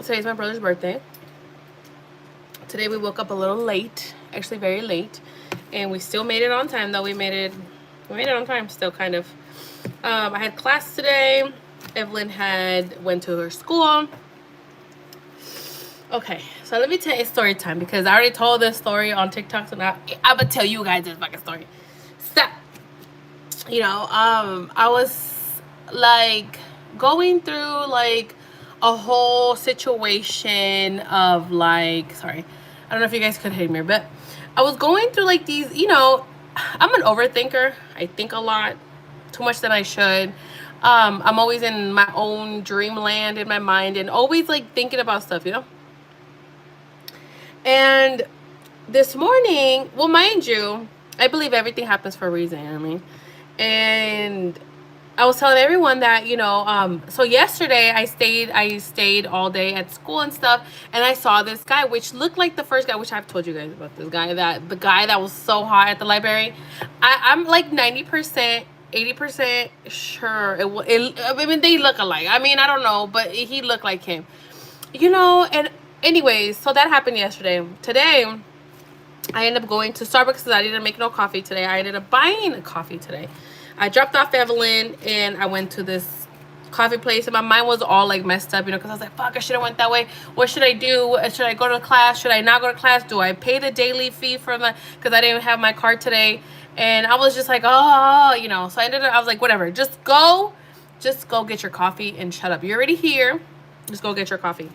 Today's my brother's birthday. Today we woke up a little late, actually very late, and we still made it on time. Though we made it on time still, kind of. I had class today. Evelyn went to her school. Okay, so let me tell you story time, because I already told this story on TikTok, so now I'm gonna tell you guys this fucking story. Stop. I was like going through like a whole situation of like, sorry, I don't know if you guys could hear me, but I was going through like these, I'm an overthinker. I think a lot, too much than I should. I'm always in my own dreamland in my mind and always like thinking about stuff. And this morning, well, mind you, I believe everything happens for a reason, you know what I mean? And I was telling everyone that, so yesterday I stayed all day at school and stuff, and I saw this guy, which looked like the first guy, which I've told you guys about this guy, the guy that was so hot at the library. I'm like 90%, 80% sure I mean, they look alike. I mean, I don't know, but he looked like him, and anyways, so that happened yesterday. Today, I ended up going to Starbucks because I didn't make no coffee today. I ended up buying a coffee today. I dropped off Evelyn and I went to this coffee place, and my mind was all like messed up, because I was like, fuck, I should have went that way. What should I do? Should I go to class? Should I not go to class? Do I pay the daily fee for because I didn't have my card today? And I was just like, so I was like, whatever, just go get your coffee and shut up. You're already here. Just go get your coffee.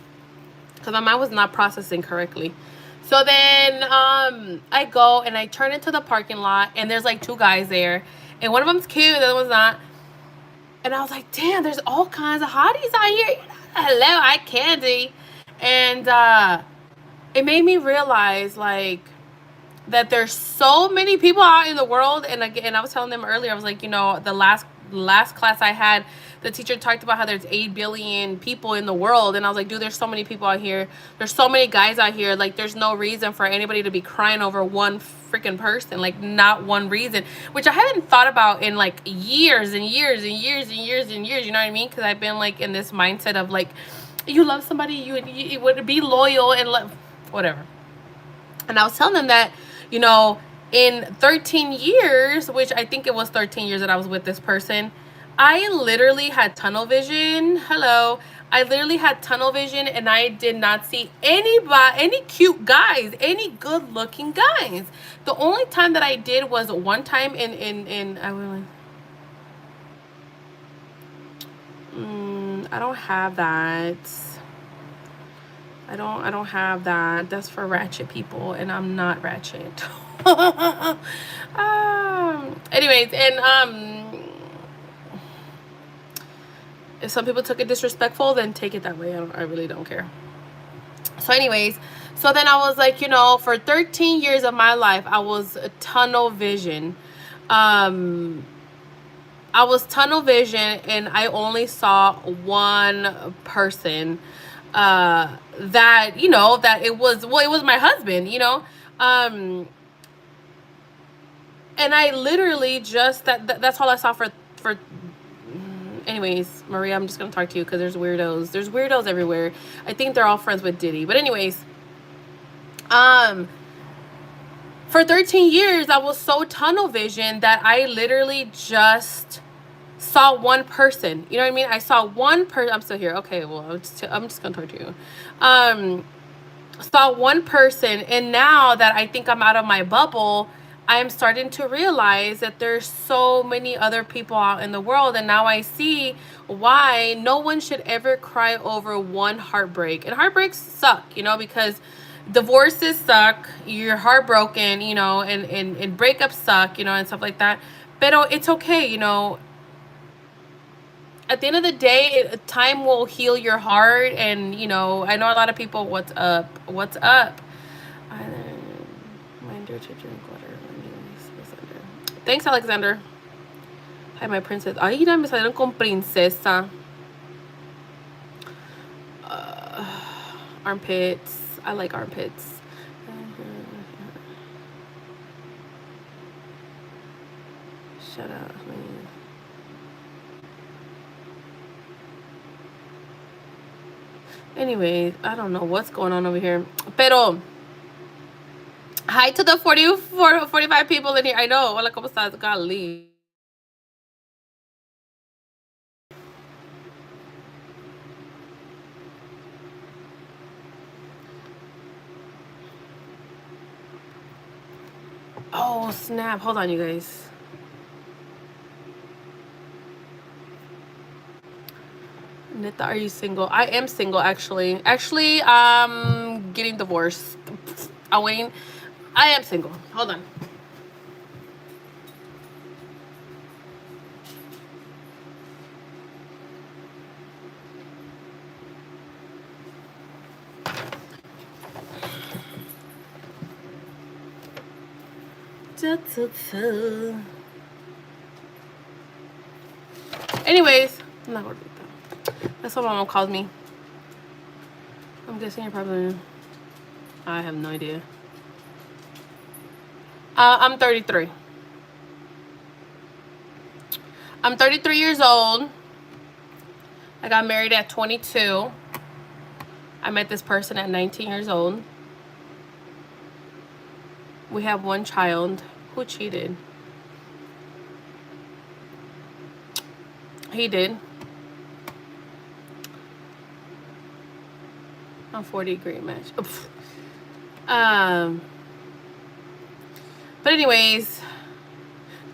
Because my mind was not processing correctly. So then I go and I turn into the parking lot, and there's like two guys there, and one of them's cute, the other one's not. And I was like, damn, there's all kinds of hotties out here. Hello, I candy. And it made me realize like that there's so many people out in the world. And again, I was telling them earlier, I was like, the last class I had, the teacher talked about how there's 8 billion people in the world, and I was like, dude, there's so many people out here, there's so many guys out here, like there's no reason for anybody to be crying over one freaking person, like not one reason, which I haven't thought about in like years and years and years and years and years, you know what I mean? Because I've been like in this mindset of like, you love somebody, you would be loyal and whatever. And I was telling them that, in 13 years, which I think it was 13 years that I was with this person, I literally had tunnel vision. Hello. I literally had tunnel vision, and I did not see any cute guys, any good looking guys. The only time that I did was one time I don't have that. I don't have that. That's for ratchet people, and I'm not ratchet. Anyways, and if some people took it disrespectful, then take it that way. I really don't care. So anyways, so then I was like, for 13 years of my life, I was tunnel vision. I was tunnel vision, and I only saw one person that that it was my husband, and I literally just that's all I saw for anyways. Maria, I'm just gonna talk to you because there's weirdos everywhere. I think they're all friends with Diddy, but anyways, for 13 years I was so tunnel vision that I literally just saw one person. You know what I mean? I saw one person. I'm still here. Okay, well, I'm just gonna talk to you. Saw one person, and now that I think I'm out of my bubble, I'm starting to realize that there's so many other people out in the world, and now I see why no one should ever cry over one heartbreak. And heartbreaks suck, because divorces suck, you're heartbroken, and breakups suck, and stuff like that. But it's okay, at the end of the day, time will heal your heart. And I know a lot of people, what's up. My dear to drink water. Thanks, Alexander. Hi, my princess. Ay, mira, me salieron con princesa. Armpits. I like armpits. Shut up. Anyway, I don't know what's going on over here. Pero, hi to the 45 people in here. I know. Hola, ¿cómo estás? Golly. Oh, snap. Hold on, you guys. Nita, are you single? I am single, actually. Actually, I'm getting divorced. Wayne, I am single. Hold on. Anyways, I'm not gonna do that. That's what my mom calls me. I'm guessing you're probably. I have no idea. I'm 33. I'm 33 years old. I got married at 22. I met this person at 19 years old. We have one child. Who cheated? He did. I'm 40, great match. Oof. But anyways,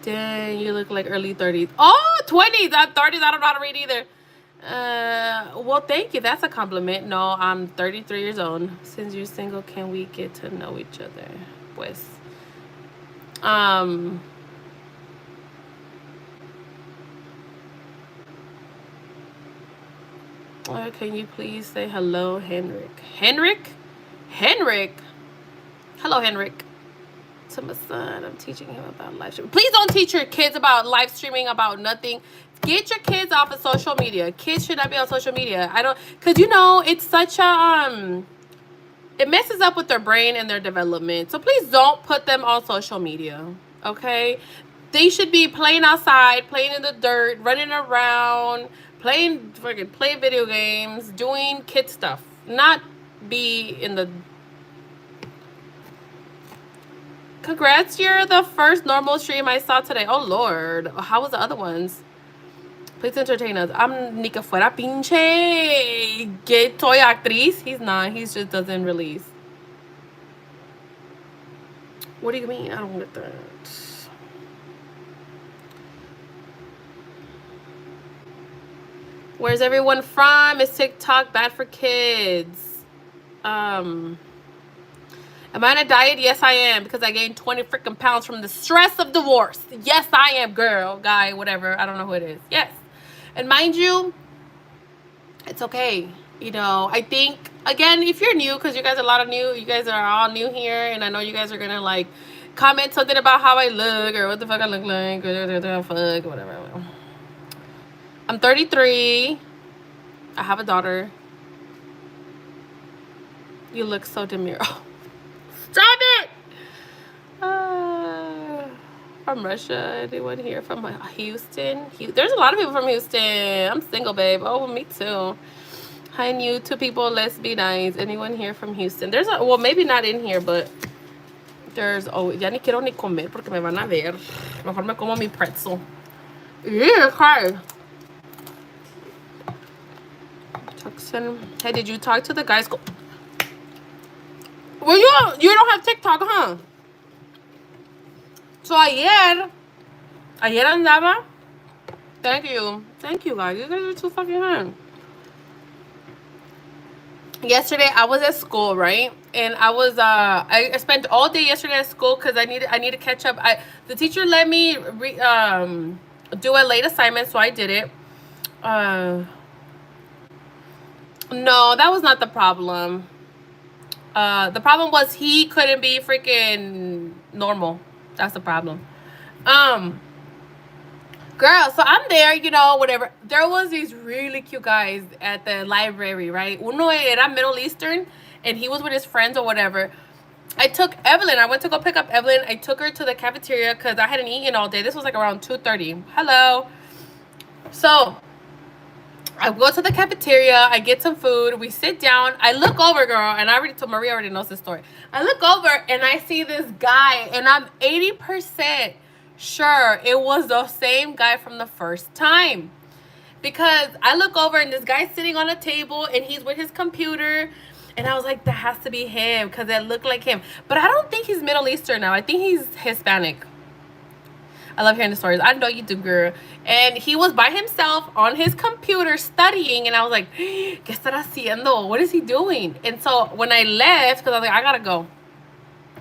dang, you look like early 30s. Oh, 20s. I'm 30s. I don't know how to read either. Well, thank you. That's a compliment. No, I'm 33 years old. Since you're single, can we get to know each other? Pues. Can you please say hello, Henrik? Henrik? Hello, Henrik. To my son, I'm teaching him about live streaming. Please don't teach your kids about live streaming, about nothing. Get your kids off of social media. Kids should not be on social media. Because you know, it's such a, it messes up with their brain and their development. So please don't put them on social media, okay? They should be playing outside, playing in the dirt, running around, playing video games, doing kid stuff. Not be in the... Congrats, you're the first normal stream I saw today. Oh, Lord. How was the other ones? Please entertain us. I'm Nika fuera pinche gay toy actriz. He's not. He just doesn't release. What do you mean? I don't get that. Where's everyone from? Is TikTok bad for kids? Am I on a diet? Yes, I am, because I gained 20 freaking pounds from the stress of divorce. Yes, I am, girl, guy, whatever. I don't know who it is. Yes. And mind you, it's okay. You know, I think, again, if you're new, because you guys are all new here, and I know you guys are going to, like, comment something about how I look, or what the fuck I look like, or fuck, whatever. I'm 33. I have a daughter. You look so demure. Oh, stop it! From Russia. Anyone here from Houston? There's a lot of people from Houston. I'm single, babe. Oh, me too. Hi, new two people. Let's be nice. Anyone here from Houston? There's a... Well, maybe not in here, but... There's... Oh, ya ni quiero ni comer porque me van a ver. Mejor me como mi pretzel. Yeah, okay. Hey, did you talk to the guys? Well, you don't have TikTok, huh? So ayer andaba. Thank you, guys. You guys are too fucking hard. Yesterday I was at school, right? And I was I spent all day yesterday at school because I need to catch up. The teacher let me do a late assignment, so I did it. No, that was not the problem. The problem was he couldn't be freaking normal. That's the problem. Girl, so I'm there, you know, whatever. There was these really cute guys at the library, right? Uno era Middle Eastern, and he was with his friends or whatever. I took Evelyn. I went to go pick up Evelyn. I took her to the cafeteria because I hadn't eaten all day. This was like around 2:30. Hello. So I go to the cafeteria. I get some food. We sit down. I look over, girl, and I already told Maria already knows this story. I look over and I see this guy, and I'm 80% sure it was the same guy from the first time. Because I look over and this guy's sitting on a table and he's with his computer. And I was like, that has to be him because it looked like him. But I don't think he's Middle Eastern now. I think he's Hispanic. I love hearing the stories. I know you do, girl. And he was by himself on his computer studying. And I was like, ¿qué estará haciendo? What is he doing? And so when I left, because I was like, I got to go.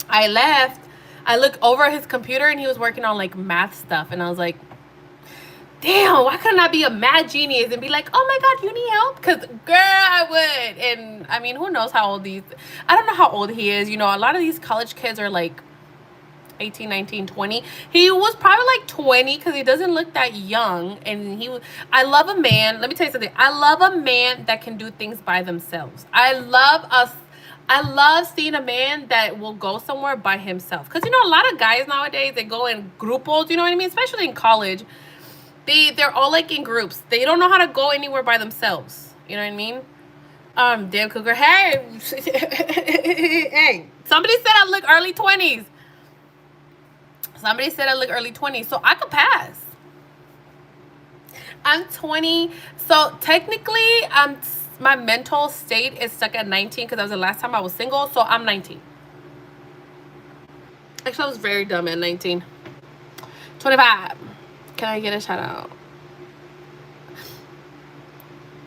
I left. I looked over at his computer and he was working on like math stuff. And I was like, damn, why couldn't I be a mad genius and be like, oh my God, you need help? Because, girl, I would. And, I mean, who knows how old I don't know how old he is. You know, a lot of these college kids are like 18, 19, 20. He was probably like 20 because he doesn't look that young. And I love a man. Let me tell you something. I love a man that can do things by themselves. I love seeing a man that will go somewhere by himself. Because, you know, a lot of guys nowadays, they go in grupos, you know what I mean? Especially in college. They're all like in groups. They don't know how to go anywhere by themselves. You know what I mean? Damn cougar. Hey. Hey. Somebody said I look early 20s. Somebody said I look early 20s. So I could pass. I'm 20. So technically, my mental state is stuck at 19 because that was the last time I was single. So I'm 19. Actually, I was very dumb at 19. 25. Can I get a shout out?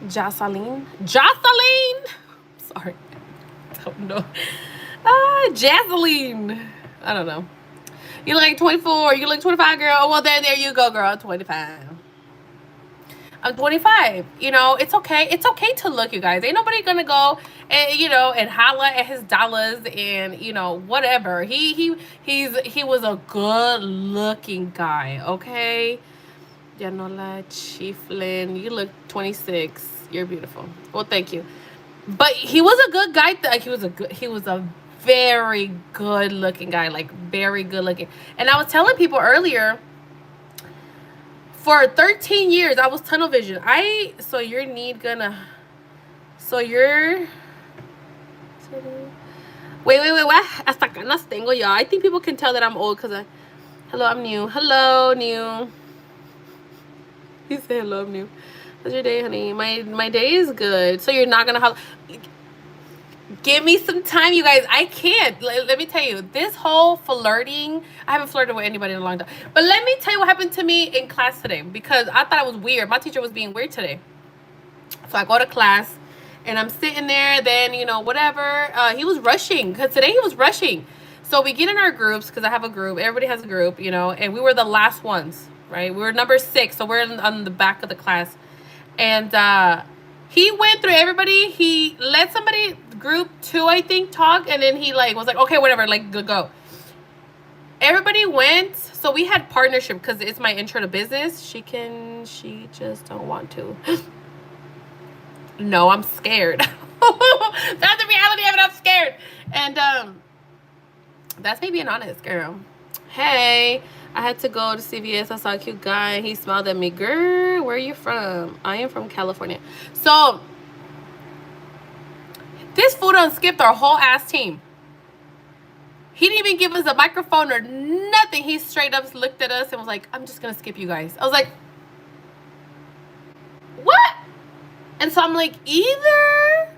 Jocelyn? Sorry. I don't know. Jaseline. I don't know. You look like 24. You look 25, girl. Oh, well, there you go, girl. 25. I'm 25. You know, it's okay. It's okay to look, you guys. Ain't nobody gonna go and, you know, and holla at his dollars and, you know, whatever. He was a good looking guy, okay? Yanola Chieflin, you look 26. You're beautiful. Well, thank you. But he was a good guy. He was a very good looking guy, like very good looking. And I was telling people earlier, for 13 years, I was tunnel vision. Wait, what? Hasta canas tengo, y'all. I think people can tell that I'm old because hello, I'm new. Hello, new. He said hello, I'm new. How's your day, honey? My day is good. So you're not going to give me some time, you guys. I can't. Let me tell you, this whole flirting, I haven't flirted with anybody in a long time. But let me tell you what happened to me in class today because I thought it was weird. My teacher was being weird today. So I go to class and I'm sitting there, then, you know, whatever. He was rushing because today he was rushing. So we get in our groups because I have a group. Everybody has a group, you know, and we were the last ones, right? We were number 6. So we're on the back of the class. And he went through everybody. He let somebody, group 2, I think, talk. And then he like was like, okay, whatever, like go. Everybody went. So we had partnership because it's my intro to business. She just don't want to. No, I'm scared. That's the reality of it. I'm scared. And that's me being honest, girl. Hey, I had to go to CVS. I saw a cute guy. He smiled at me. Girl, where are you from? I am from California. So this fool done skipped our whole ass team. He didn't even give us a microphone or nothing. He straight up looked at us and was like, I'm just going to skip you guys. I was like, what? And so I'm like, either.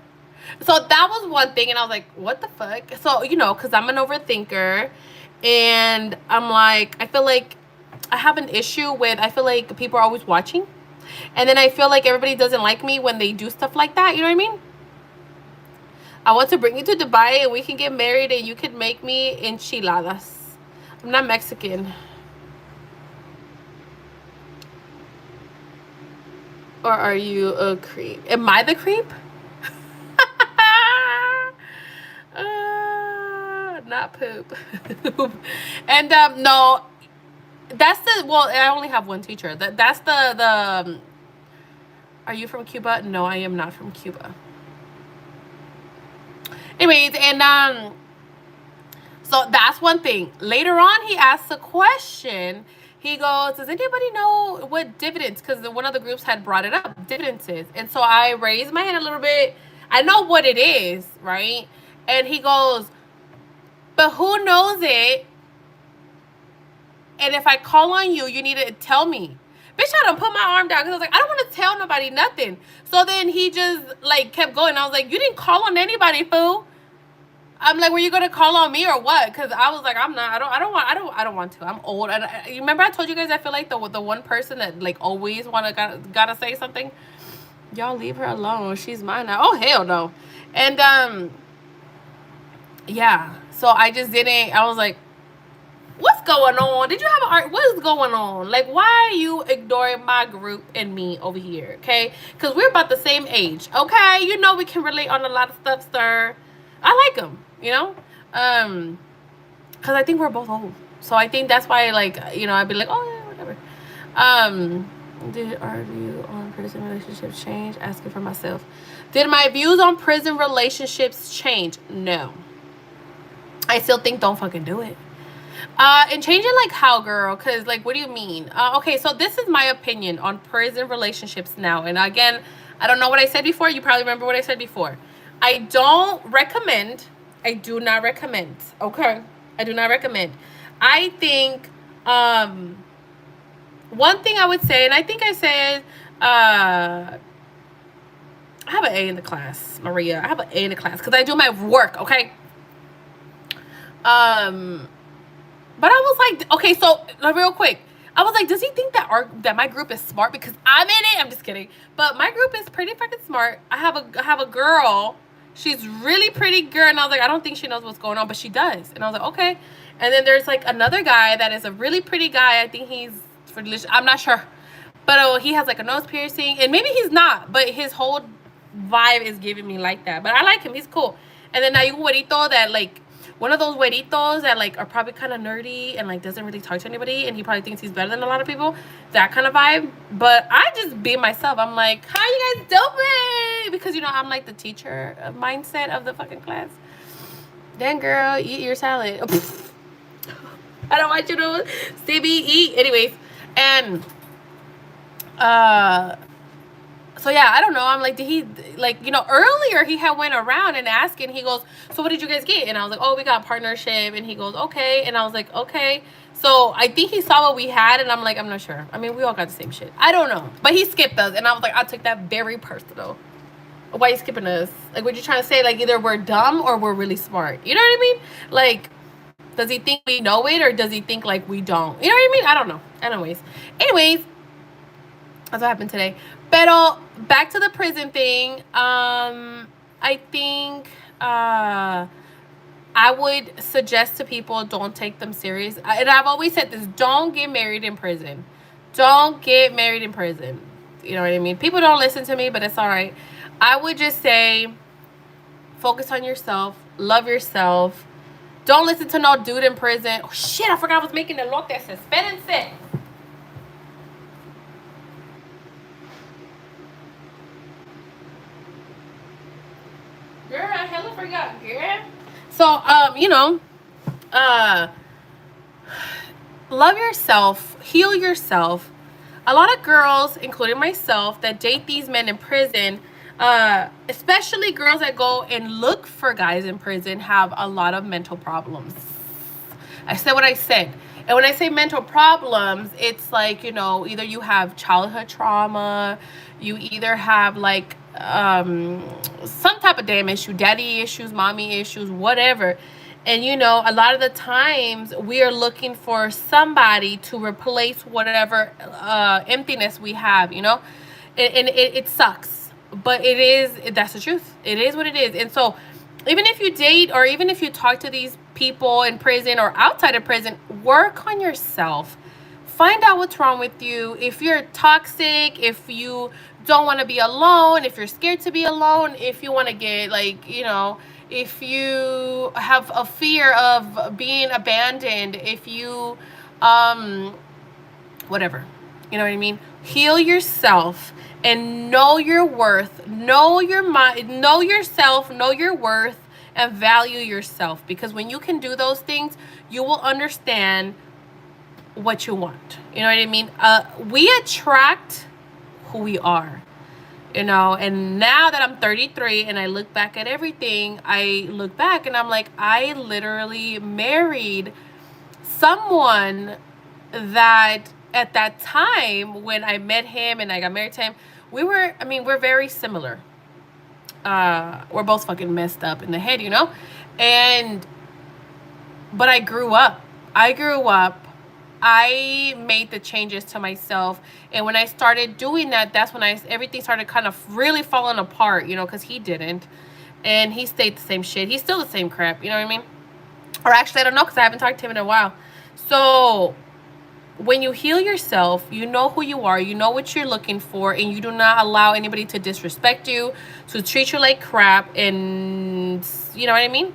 So that was one thing. And I was like, what the fuck? So, you know, because I'm an overthinker. And I'm like, I feel like I have an issue with, I feel like people are always watching. And then I feel like everybody doesn't like me when they do stuff like that. You know what I mean? I want to bring you to Dubai and we can get married and you can make me enchiladas. I'm not Mexican. Or are you a creep? Am I the creep? Not poop. And no, that's the, well, I only have one teacher. That's the are you from Cuba? No, I am not from Cuba. Anyways, and so that's one thing. Later on, he asked a question. He goes, does anybody know what dividends? Because one of the groups had brought it up, dividends is. And so I raised my hand a little bit. I know what it is, right? And he goes, but who knows it? And if I call on you, you need to tell me. Bitch, I done put my arm down because I was like, I don't want to tell nobody nothing. So then he just like kept going. I was like, you didn't call on anybody, fool. I'm like, were you gonna call on me or what? Because I was like, I'm not. I don't want to. I'm old. And you remember I told you guys I feel like the one person that like always gotta say something. Y'all leave her alone. She's mine now. Oh hell no. And yeah. So I just didn't. I was like, what's going on? Did you have an art? What is going on? Like, why are you ignoring my group and me over here? Okay, because we're about the same age. Okay, you know we can relate on a lot of stuff, sir. I like him. You know, because I think we're both old, so I think that's why, like, you know, I'd be like, oh yeah, whatever. Did our view on prison relationships change? Asking for myself. Did my views on prison relationships change? No. I still think don't fucking do it. And change it like how, girl? Because like, what do you mean? Okay, so this is my opinion on prison relationships now. And again, I don't know what I said before. You probably remember what I said before. I don't recommend. I do not recommend. Okay, I do not recommend. I think one thing I would say, and I think I said, I have an A in the class, Maria. I have an A in the class because I do my work. Okay. But I was like, okay, so real quick, I was like, does he think that my group is smart because I'm in it? I'm just kidding. But my group is pretty fucking smart. I have a girl. She's really pretty girl, and I was like, I don't think she knows what's going on, but she does. And I was like, okay. And then there's like another guy that is a really pretty guy. I think he's religious. I'm not sure, but he has like a nose piercing, and maybe he's not, but his whole vibe is giving me like that. But I like him. He's cool. And then hay un güerito that like, one of those güeritos that like are probably kind of nerdy and like doesn't really talk to anybody, and he probably thinks he's better than a lot of people. That kind of vibe. But I just be myself. I'm like, how you guys doing? Because you know I'm like the teacher mindset of the fucking class. Then girl, eat your salad. I don't want you to see me eat. Anyways, and so yeah, I don't know. I'm like, did he, like, you know, earlier he had went around and asking, he goes, so what did you guys get? And I was like, oh, we got partnership. And he goes, okay. And I was like, okay. So I think he saw what we had, and I'm like, I'm not sure. I mean, we all got the same shit. I don't know. But he skipped us, and I was like, I took that very personal. Why are you skipping us? Like, what you trying to say? Like, either we're dumb or we're really smart. You know what I mean? Like, does he think we know it, or does he think, like, we don't? You know what I mean? I don't know. Anyways, that's what happened today. Pero back to the prison thing. I think I would suggest to people, don't take them serious. And I've always said this: don't get married in prison. Don't get married in prison. You know what I mean? People don't listen to me, but it's all right. I would just say, focus on yourself, love yourself. Don't listen to no dude in prison. Oh shit! I forgot I was making the look that says espérense. Girl, I hella forgot, girl. So, you know, love yourself, heal yourself. A lot of girls, including myself, that date these men in prison, especially girls that go and look for guys in prison, have a lot of mental problems. I said what I said. And when I say mental problems, it's like, you know, either you have childhood trauma, you either have like some type of damn issue, daddy issues, mommy issues, whatever. And you know, a lot of the times we are looking for somebody to replace whatever emptiness we have, you know. And it sucks, but that's the truth. It is what it is. And so even if you date, or even if you talk to these people in prison or outside of prison, work on yourself. Find out what's wrong with you. If you're toxic, if you don't want to be alone, if you're scared to be alone, if you want to get, like, you know, if you have a fear of being abandoned, if you whatever, you know what I mean? Heal yourself and know your worth. Know your mind, know yourself, know your worth, and value yourself. Because when you can do those things, you will understand what you want. You know what I mean? We attract who we are. You know, and now that I'm 33 and I look back at everything, I look back and I'm like, I literally married someone that at that time when I met him and I got married to him, we're very similar. We're both fucking messed up in the head, you know? And but I grew up. I grew up. I made the changes to myself, and when I started doing that, that's when everything started kind of really falling apart, you know, because he didn't, and he stayed the same shit. He's still the same crap, you know what I mean? Or actually, I don't know, because I haven't talked to him in a while. So when you heal yourself, you know who you are, you know what you're looking for, and you do not allow anybody to disrespect you, to treat you like crap, and you know what I mean?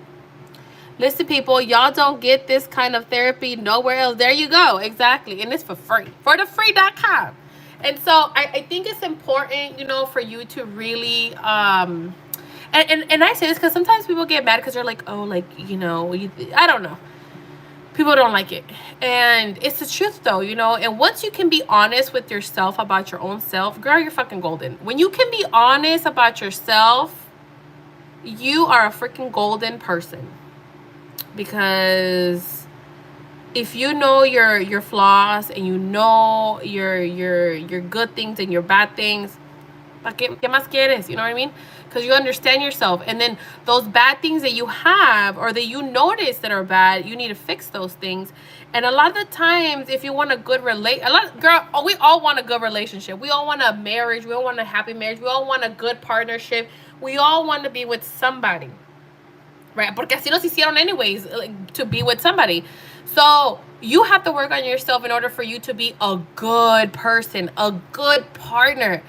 Listen, people, y'all don't get this kind of therapy nowhere else. There you go. Exactly. And it's for free. For the free.com. And so I think it's important, you know, for you to really and I say this because sometimes people get mad because they're like, oh, like, you know, I don't know. People don't like it. And it's the truth though, you know, and once you can be honest with yourself about your own self, girl, you're fucking golden. When you can be honest about yourself, you are a freaking golden person. Because if you know your flaws and you know your good things and your bad things, ¿qué más quieres? You know what I mean? Because you understand yourself, and then those bad things that you have or that you notice that are bad, you need to fix those things. And a lot of the times, if you want a good we all want a good relationship. We all want a marriage. We all want a happy marriage. We all want a good partnership. We all want to be with somebody. Right? Porque así nos hicieron anyways, like, to be with somebody. So you have to work on yourself in order for you to be a good person, a good partner.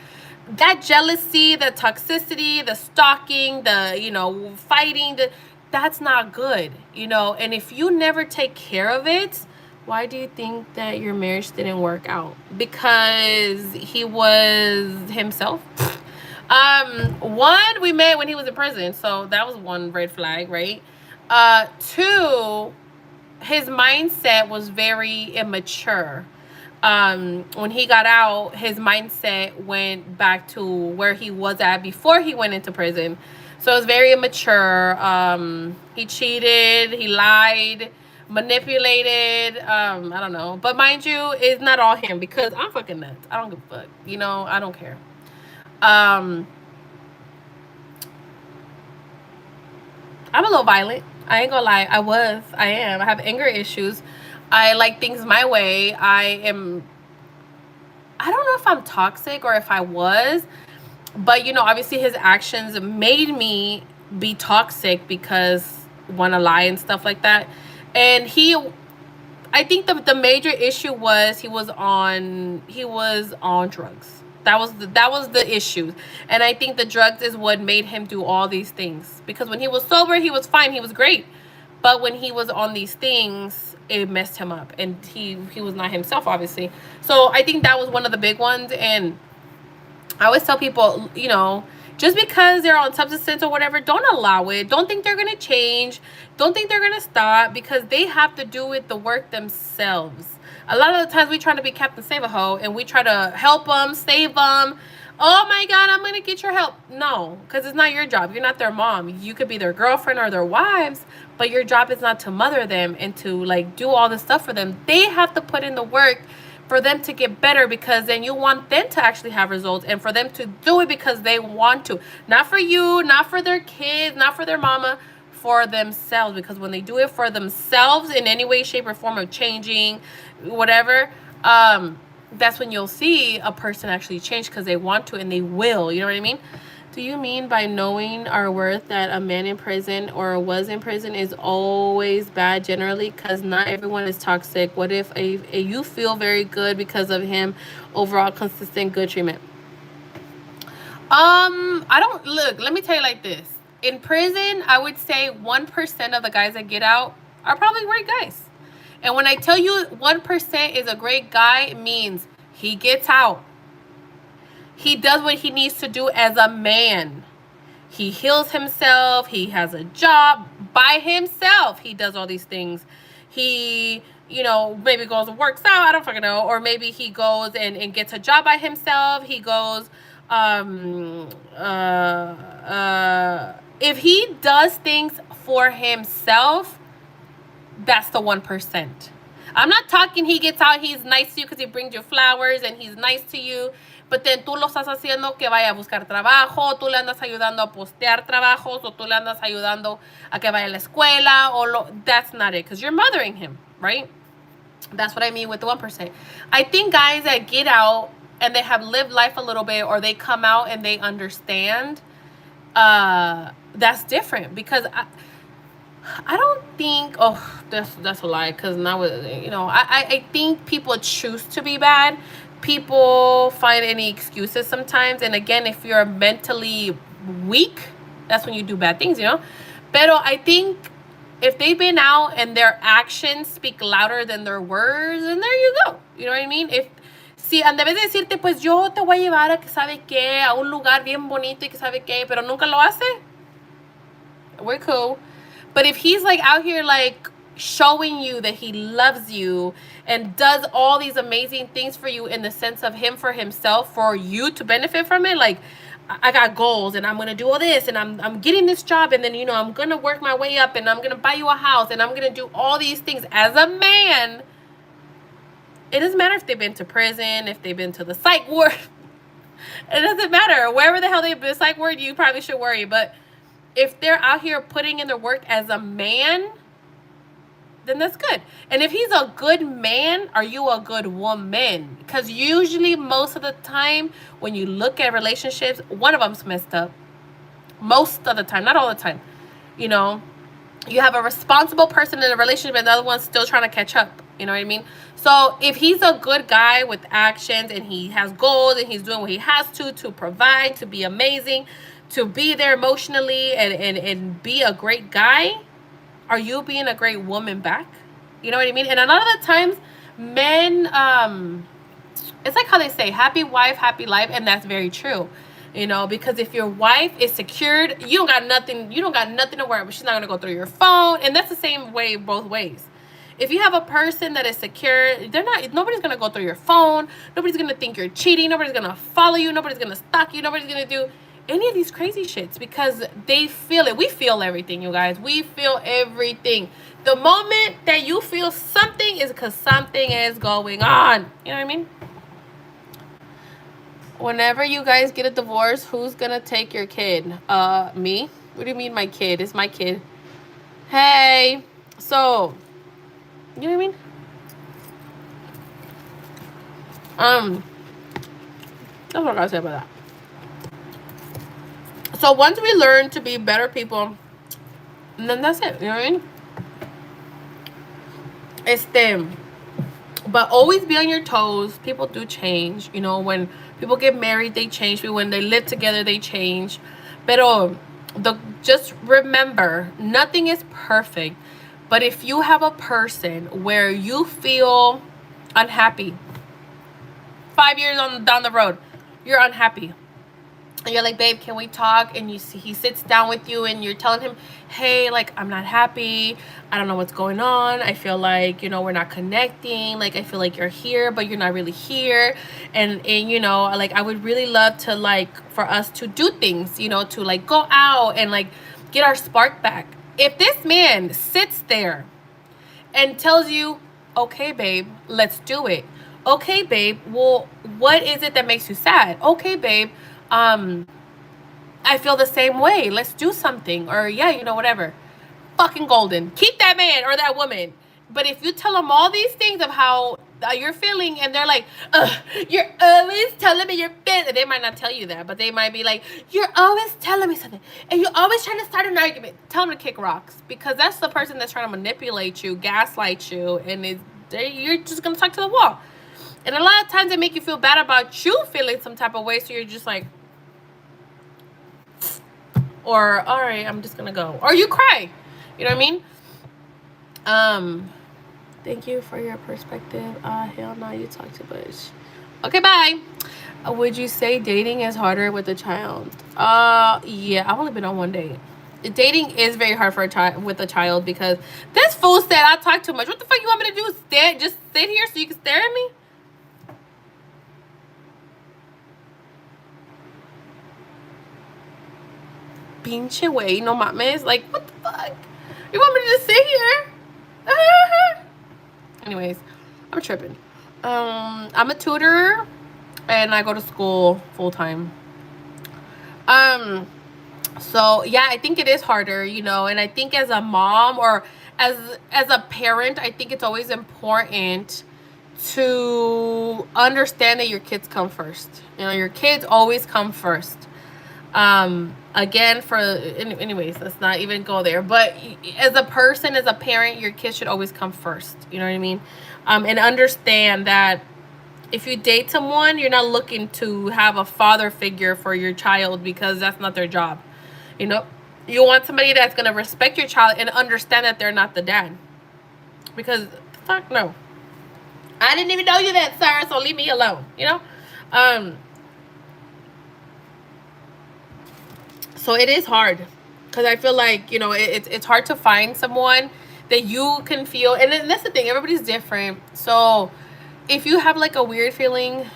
That jealousy, the toxicity, the stalking, the, you know, fighting, that's not good, you know. And if you never take care of it, why do you think that your marriage didn't work out? Because he was himself. One, we met when he was in prison, so that was one red flag, right? Two, his mindset was very immature. When he got out, his mindset went back to where he was at before he went into prison. So it was very immature. He cheated, he lied, manipulated, I don't know. But mind you, it's not all him, because I'm fucking nuts. I don't give a fuck. You know, I don't care. I'm a little violent. I ain't gonna lie. I am. I have anger issues. I like things my way. I don't know if I'm toxic or if I was, but you know, obviously his actions made me be toxic because want to lie and stuff like that. And I think the major issue was he was on drugs. That was the issue. And I think the drugs is what made him do all these things. Because when he was sober, he was fine. He was great. But when he was on these things, it messed him up. And he was not himself, obviously. So I think that was one of the big ones. And I always tell people, you know, just because they're on substance or whatever, don't allow it. Don't think they're going to change. Don't think they're going to stop, because they have to do it, the work themselves. A lot of the times we try to be Captain Save-A-Ho and we try to help them, save them. Oh my God, I'm going to get your help. No, because it's not your job. You're not their mom. You could be their girlfriend or their wives, but your job is not to mother them and to like do all this stuff for them. They have to put in the work for them to get better, because then you want them to actually have results, and for them to do it because they want to. Not for you, not for their kids, not for their mama, for themselves. Because when they do it for themselves in any way, shape, or form of changing, whatever, that's when you'll see a person actually change, because they want to and they will. You know what I mean? Do you mean by knowing our worth that a man in prison or was in prison is always bad generally? Because not everyone is toxic. What if you feel very good because of him? Overall consistent good treatment. I don't, look, let me tell you like this. In prison, I would say 1% of the guys that get out are probably great guys. And when I tell you 1% is a great guy, it means he gets out. He does what he needs to do as a man. He heals himself. He has a job by himself. He does all these things. He you know, maybe goes and works out, I don't fucking know, or maybe he goes and gets a job by himself, he goes, if he does things for himself, that's the 1%. I'm not talking he gets out, he's nice to you because he brings you flowers and he's nice to you, but then tú lo estás haciendo que vaya a buscar trabajo, tú le andas ayudando a postear trabajos, o tú le andas ayudando a que vaya a la escuela, that's not it, because you're mothering him, right? That's what I mean with the 1%. I think guys that get out and they have lived life a little bit, or they come out and they understand, that's different, because I don't think, oh, that's a lie, because now, you know, I think people choose to be bad. People find any excuses sometimes, and again, if you're mentally weak, that's when you do bad things, you know. Pero I think if they've been out and their actions speak louder than their words, and there you go, you know what I mean. If si en vez de decirte, pues yo te voy a llevar a que sabe qué, a un lugar bien bonito y que sabe qué, pero nunca lo hace, we're cool. But if he's like out here like showing you that he loves you and does all these amazing things for you in the sense of him for himself, for you to benefit from it, like, I got goals and I'm going to do all this and I'm getting this job, and then, you know, I'm going to work my way up and I'm going to buy you a house and I'm going to do all these things as a man. It doesn't matter if they've been to prison, if they've been to the psych ward. It doesn't matter. Wherever the hell they've been, psych ward, you probably should worry. But if they're out here putting in their work as a man, then that's good. And if he's a good man, are you a good woman? Because usually, most of the time, when you look at relationships, one of them's messed up. Most of the time, not all the time. You know, you have a responsible person in a relationship and the other one's still trying to catch up. You know what I mean? So if he's a good guy with actions and he has goals and he's doing what he has to provide, to be amazing, to be there emotionally and be a great guy, are you being a great woman back? You know what I mean? And a lot of the times, men, it's like how they say, happy wife, happy life. And that's very true. You know, because if your wife is secured, you don't got nothing to worry about. She's not going to go through your phone. And that's the same way both ways. If you have a person that is secure, nobody's going to go through your phone. Nobody's going to think you're cheating. Nobody's going to follow you. Nobody's going to stalk you. Nobody's going to do any of these crazy shits, because they feel it. We feel everything, you guys. We feel everything. The moment that you feel something is because something is going on. You know what I mean? Whenever you guys get a divorce, who's gonna take your kid? Me? What do you mean my kid? It's my kid. Hey. So, you know what I mean? That's what I gotta say about that. So once we learn to be better people, and then that's it. You know what I mean? But always be on your toes. People do change. You know, when people get married, they change. When they live together, they change. Pero just remember, nothing is perfect. But if you have a person where you feel unhappy, 5 years down the road, you're unhappy, and you're like, babe, can we talk? And he sits down with you and you're telling him, hey, like, I'm not happy. I don't know what's going on. I feel like, you know, we're not connecting. Like, I feel like you're here, but you're not really here. And you know, like, I would really love to, like, for us to do things, you know, to, like, go out and, like, get our spark back. If this man sits there and tells you, okay, babe, let's do it. Okay, babe, well, what is it that makes you sad? Okay, babe, I feel the same way. Let's do something. Or, yeah, you know, whatever. Fucking golden. Keep that man or that woman. But if you tell them all these things of how you're feeling, and they're like, you're always telling me you're feeling. They might not tell you that, but they might be like, you're always telling me something, and you're always trying to start an argument. Tell them to kick rocks, because that's the person that's trying to manipulate you, gaslight you, and you're just going to talk to the wall. And a lot of times they make you feel bad about you feeling some type of way, so you're just like, or, all right, I'm just gonna go. Or you cry. You know what I mean? Thank you for your perspective. Hell no, you talk too much. Okay, bye. Would you say dating is harder with a child? Yeah, I've only been on one date. dating is very hard for a child with a child because this fool said I talk too much. What the fuck you want me to do? Stare? Just sit here so you can stare at me? Pinche way, no mames. Like, what the fuck? You want me to just sit here? Anyways, I'm tripping. I'm a tutor and I go to school full time. So yeah, I think it is harder, you know, and I think as a mom or as a parent, I think it's always important to understand that your kids come first. You know, your kids always come first. Again, anyways, let's not even go there, but as a person, as a parent, your kids should always come first. You know what I mean? And understand that if you date someone, you're not looking to have a father figure for your child because that's not their job. You know, you want somebody that's going to respect your child and understand that they're not the dad. Because, fuck no. I didn't even know you that, sir, so leave me alone, you know? So it is hard. Because I feel like, you know, it's hard to find someone that you can feel. And that's the thing, everybody's different. So if you have like a weird feeling,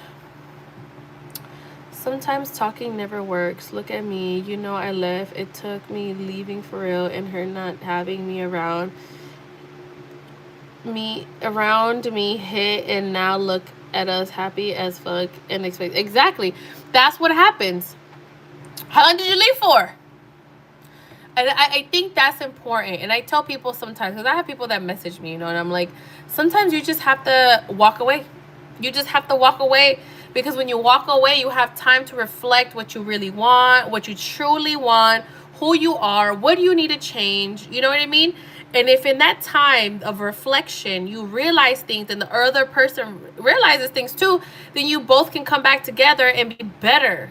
sometimes talking never works. Look at me. You know, I left. It took me leaving for real and her not having me around me hit, and now look at us happy as fuck and expect. Exactly. That's what happens. How long did you leave for? And I think that's important. And I tell people sometimes, because I have people that message me, you know, and I'm like, sometimes you just have to walk away. You just have to walk away, because when you walk away, you have time to reflect what you really want, what you truly want, who you are, what do you need to change, you know what I mean? And if in that time of reflection you realize things and the other person realizes things too, then you both can come back together and be better.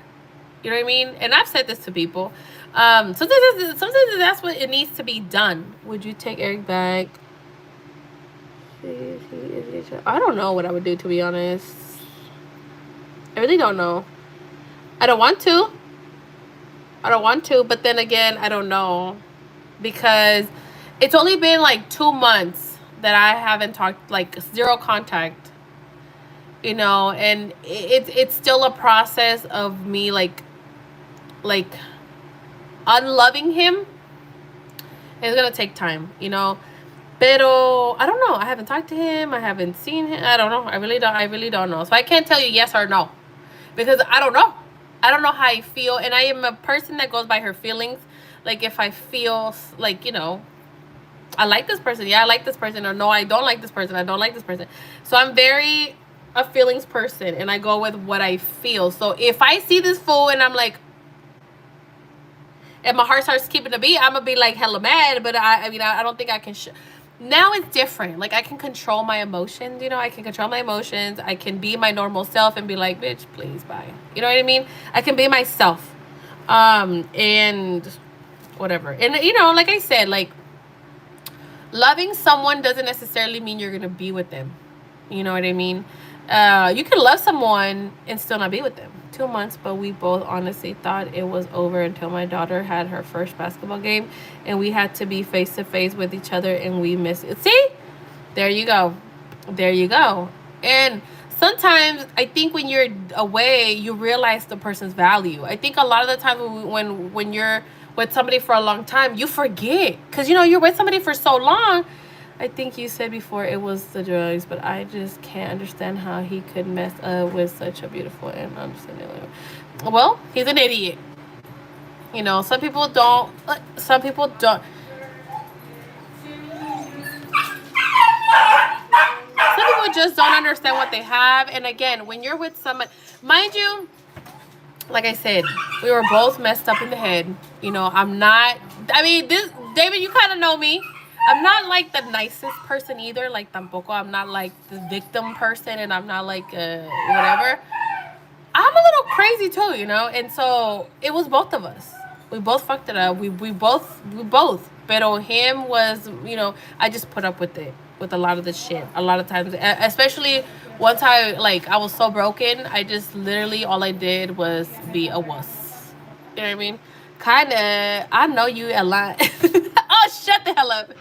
You know what I mean? And I've said this to people. Sometimes that's what it needs to be done. Would you take Eric back? I don't know what I would do, to be honest. I really don't know. I don't want to. But then again, I don't know. Because it's only been like 2 months that I haven't talked, like zero contact. You know, and it's still a process of me like unloving him. It's gonna take time, you know. Pero I don't know. I haven't talked to him. I haven't seen him. I don't know. I really don't know. So I can't tell you yes or no, because I don't know. I don't know how I feel, and I am a person that goes by her feelings. Like if I feel like, you know, I like this person, yeah, I like this person, or no, I don't like this person, I don't like this person. So I'm very a feelings person, and I go with what I feel. So if I see this fool and I'm like, and my heart starts keeping a beat, I'm gonna be like hella mad. But I mean, I don't think I can. Now it's different. Like I can control my emotions. You know, I can control my emotions. I can be my normal self and be like, bitch, please, bye. You know what I mean? I can be myself, and whatever. And you know, like I said, like loving someone doesn't necessarily mean you're gonna be with them. You know what I mean? You can love someone and still not be with them. 2 months, but we both honestly thought it was over until my daughter had her first basketball game and we had to be face to face with each other and we missed it. See? There you go. There you go. And sometimes I think when you're away, you realize the person's value. I think a lot of the time when you're with somebody for a long time, you forget. Because, you know, you're with somebody for so long. I think you said before it was the drugs, but I just can't understand how he could mess up with such a beautiful and understanding. Well, he's an idiot. You know, some people don't. Some people don't. Some people just don't understand what they have. And again, when you're with someone, mind you, like I said, we were both messed up in the head. You know, I'm not. I mean, this David, you kind of know me. I'm not like the nicest person either. Like tampoco, I'm not like the victim person, and I'm not like whatever. I'm a little crazy too, you know. And so it was both of us. We both fucked it up. We both. Pero him was, you know, I just put up with it, with a lot of the shit. A lot of times, especially once I was so broken. I just literally all I did was be a wuss. You know what I mean? Kinda. I know you a lot. Oh, shut the hell up.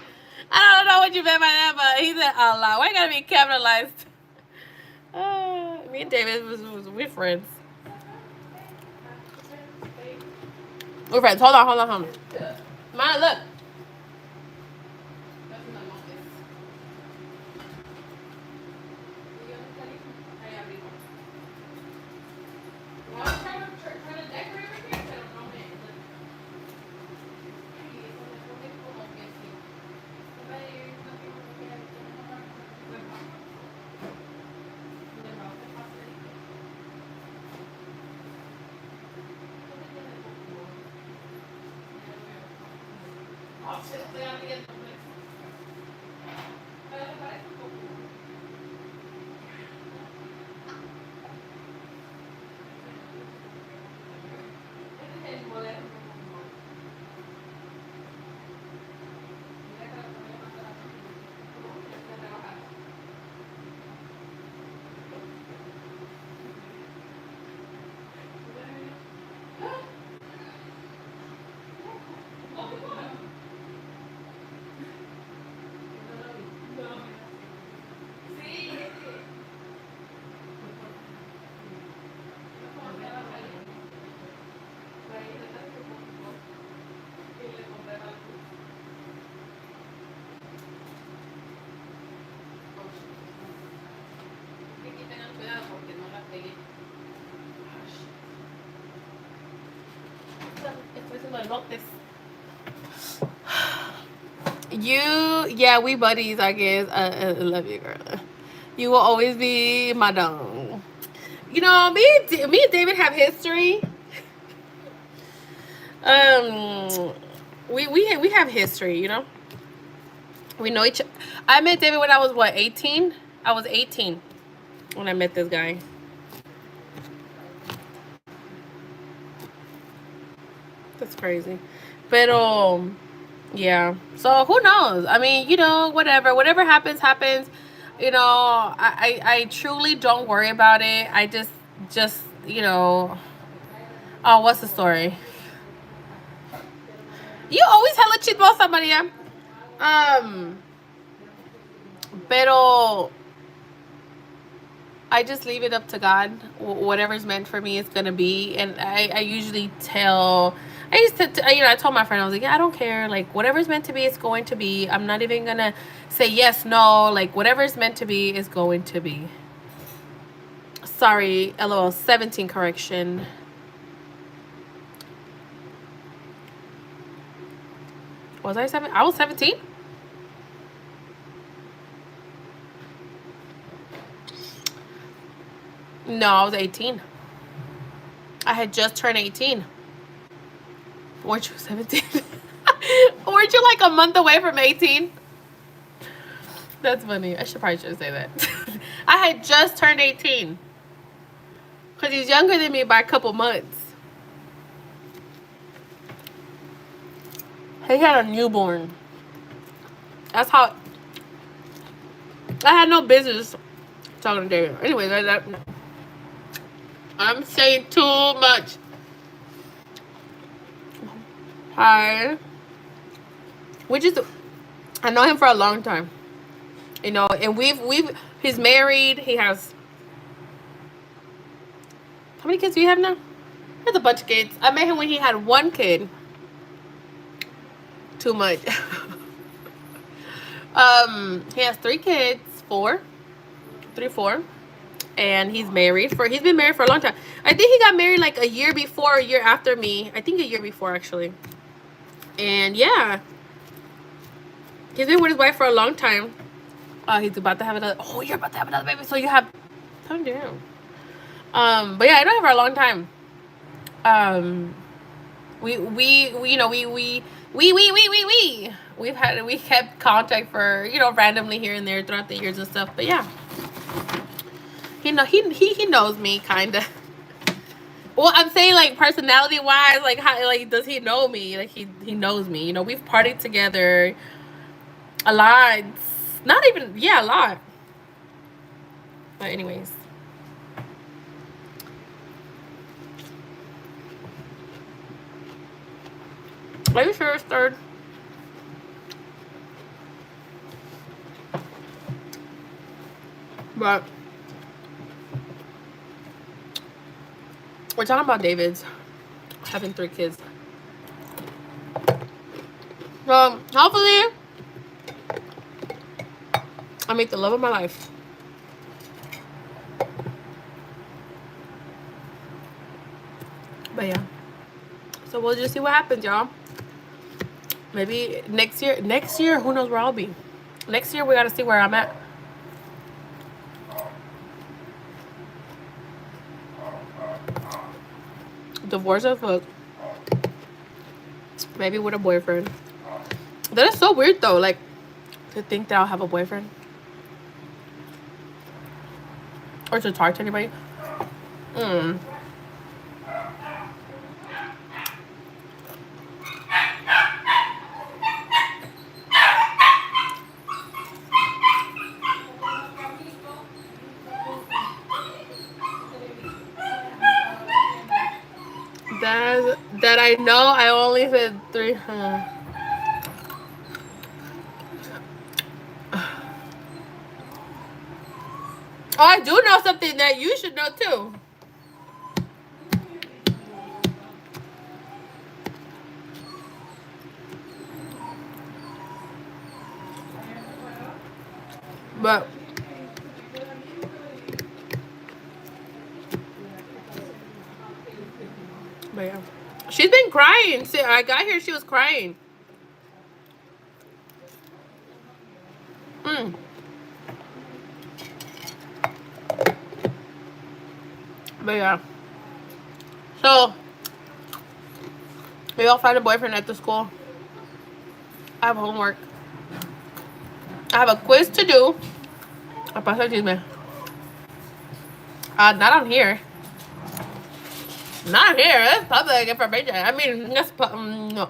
I don't know what you meant by that, but he said a lot. Why you gotta be capitalized? Me and David we're friends. We're friends. Hold on, hold on, hold on. Mine, look. Yeah, we buddies, I guess. I love you, girl. You will always be my dog. You know, me and David have history. Um, we have history. You know, we know each. I met David when I was what, 18? I was 18 when I met this guy. That's crazy, but yeah. So who knows? I mean, you know, whatever happens, happens. You know, I truly don't worry about it. I just you know. Oh, what's the story? You always hella chismosa, somebody, yeah. Um, pero I just leave it up to God. Whatever's meant for me is gonna be, and I usually tell. I used to, you know, I told my friend, I was like, yeah, I don't care. Like, whatever's meant to be, it's going to be. I'm not even gonna say yes, no. Like, whatever's meant to be is going to be. Sorry, LOL. 17 correction. Was I 7? I was 17. No, I was 18. I had just turned 18. Weren't you 17? Weren't you like a month away from 18? That's funny. I should probably say that. I had just turned 18. Because he's younger than me by a couple months. He had a newborn. That's how... I had no business talking to David. Anyway, I'm saying too much. Hi. I know him for a long time. You know, and he's married. He has... How many kids do you have now? He has a bunch of kids. I met him when he had one kid. Too much. He has 3 kids. 4. And he's married he's been married for a long time. I think he got married like a year before, a year after me. I think a year before, actually. And yeah, he's been with his wife for a long time. He's about to have another... Oh, you're about to have another baby, so you have... Calm down. But yeah, I know him for a long time. We kept contact for, you know, randomly here and there throughout the years and stuff. But yeah, he knows me, kind of. Well, I'm saying, like, personality wise, like, how, like, does he know me? Like, he knows me. You know, we've partied together a lot. Not even, yeah, a lot. But anyways. Are you sure it's third? But we're talking about David's having 3 kids. Hopefully I meet the love of my life. But yeah. So we'll just see what happens, y'all. Maybe next year, who knows where I'll be. Next year we gotta see where I'm at. Divorce as fuck. Maybe with a boyfriend. That is so weird though, like to think that I'll have a boyfriend. Or to talk to anybody. That I know. I only said 3. Oh, I do know something that you should know too. But yeah. She's been crying. See, I got here, she was crying. But yeah. So maybe I'll find a boyfriend at the school. I have homework. I have a quiz to do. Not on here. Not here. It's public information. I mean, that's no,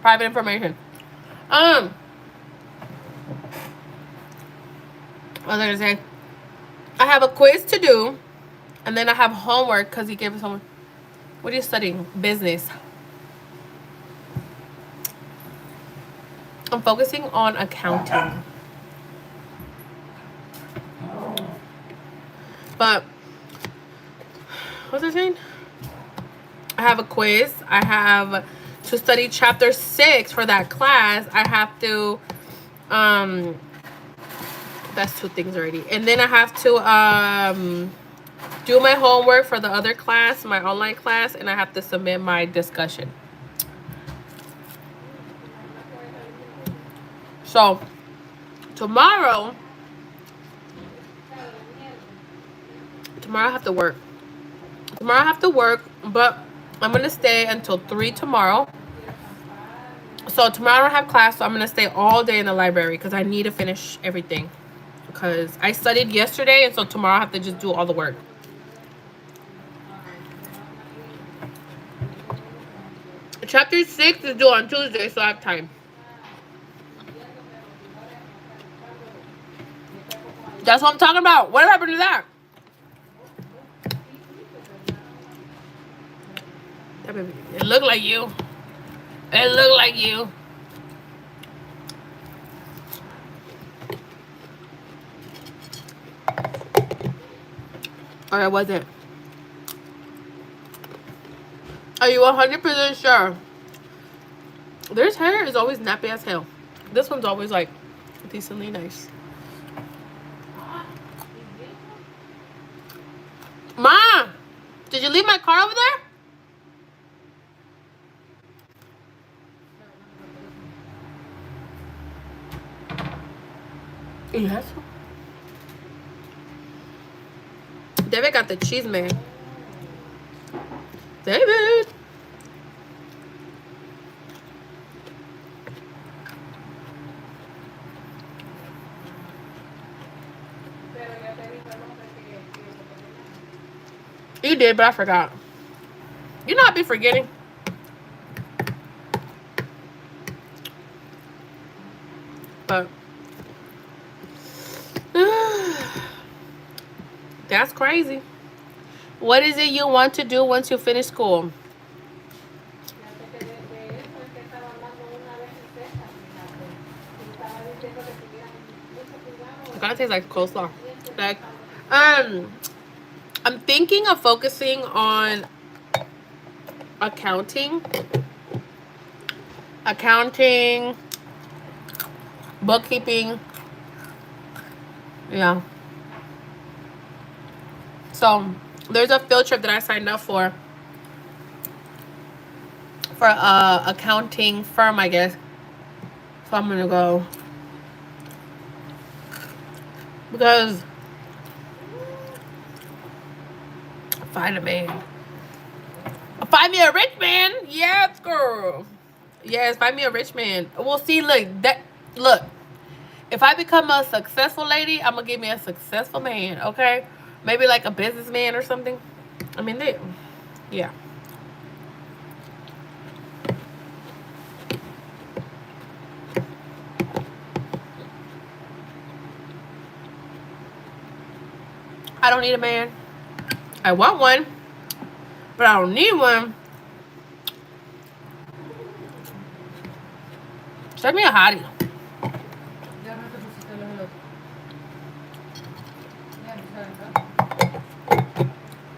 private information. What was I gonna say? I have a quiz to do, and then I have homework because he gave us homework. What are you studying? Business. I'm focusing on accounting. But what was I saying? I have a quiz. I have to study chapter 6 for that class. I have to that's 2 things already. And then I have to do my homework for the other class, my online class, and I have to submit my discussion. So tomorrow I have to work. Tomorrow I have to work, but I'm gonna stay until 3 tomorrow. So tomorrow I don't have class, so I'm gonna stay all day in the library because I need to finish everything. Because I studied yesterday, and so tomorrow I have to just do all the work. Chapter 6 is due on Tuesday, so I have time. That's what I'm talking about. What happened to that? It looked like you. It looked like you. Or it wasn't. Are you 100% sure? Their hair is always nappy as hell. This one's always like decently nice. Ma, did you leave my car over there? Yes. David got the cheese man. David. You did, but I forgot. You know I be forgetting. But that's crazy. What is it you want to do once you finish school? It kind of tastes like coleslaw. Like, um, I'm thinking of focusing on accounting, accounting, bookkeeping. Yeah. So there's a field trip that I signed up for a accounting firm, I guess. So I'm gonna go because find a man. Find me a rich man. Yes, girl. Yes, find me a rich man. Well, see, look. If I become a successful lady, I'm gonna give me a successful man. Okay, maybe like a businessman or something. I mean, yeah. I don't need a man. I want one, but I don't need one. Send me a hottie.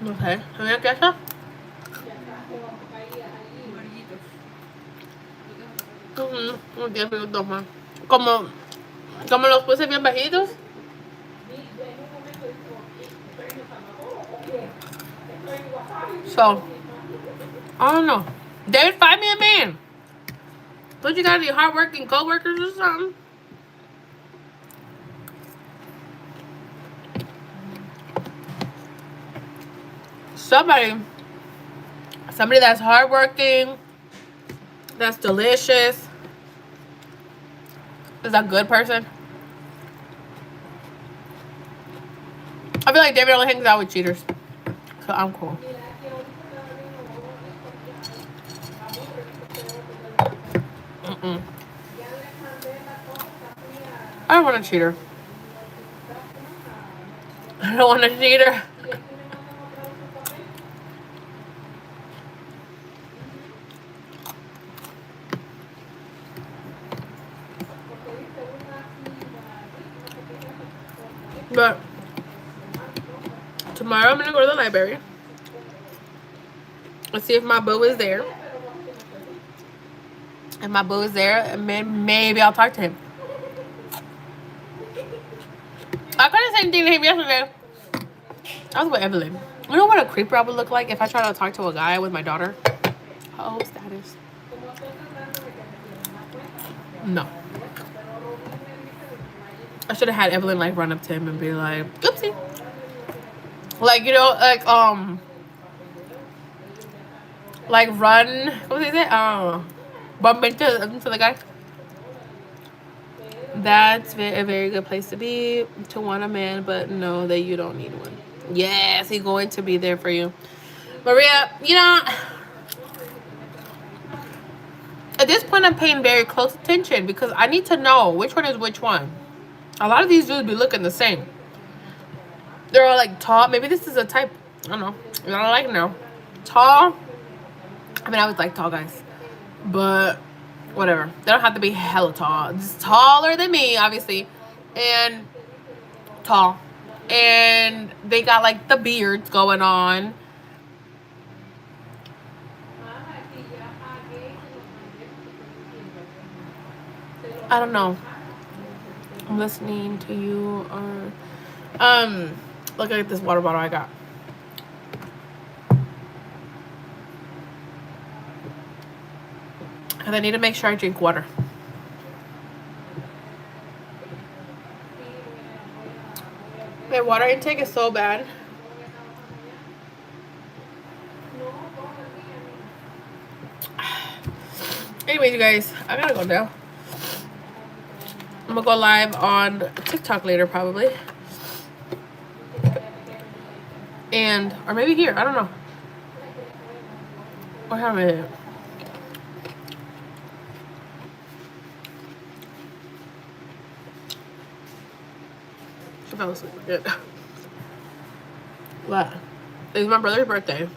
Okay, ¿me qué eso? 10 minutos más. Como los puse bien bajitos. So, I don't know. David, find me a man. Don't you got any hardworking co-workers or something? Somebody that's hardworking, that's delicious, is a good person. I feel like David only hangs out with cheaters, so I'm cool. I don't want a cheater. I don't want a cheater. But tomorrow I'm gonna go to the library. Let's see if my boo is there. If my boo is there, and maybe I'll talk to him. I couldn't say anything to him yesterday. I was with Evelyn. You know what a creeper I would look like if I tried to talk to a guy with my daughter? Oh, status. No. I should have had Evelyn like run up to him and be like, oopsie. Like, you know, like run, what is it? Bump into the guy. That's a very good place to be, to want a man, but know that you don't need one. Yes, he's going to be there for you. Maria, you know, at this point I'm paying very close attention because I need to know which one is which one. A lot of these dudes be looking the same. They're all like tall. Maybe this is a type. I don't know. I don't like no. Tall. I mean, I always like tall guys. But whatever. They don't have to be hella tall. Just taller than me, obviously. And tall. And they got like the beards going on. I don't know. I'm listening to you on look at this water bottle I got. And I need to make sure I drink water. My water intake is so bad. Anyways, you guys, I gotta go now. I'm gonna go live on TikTok later, probably. And, or maybe here, I don't know. What time is it? She fell asleep. Good. What? It's my brother's birthday.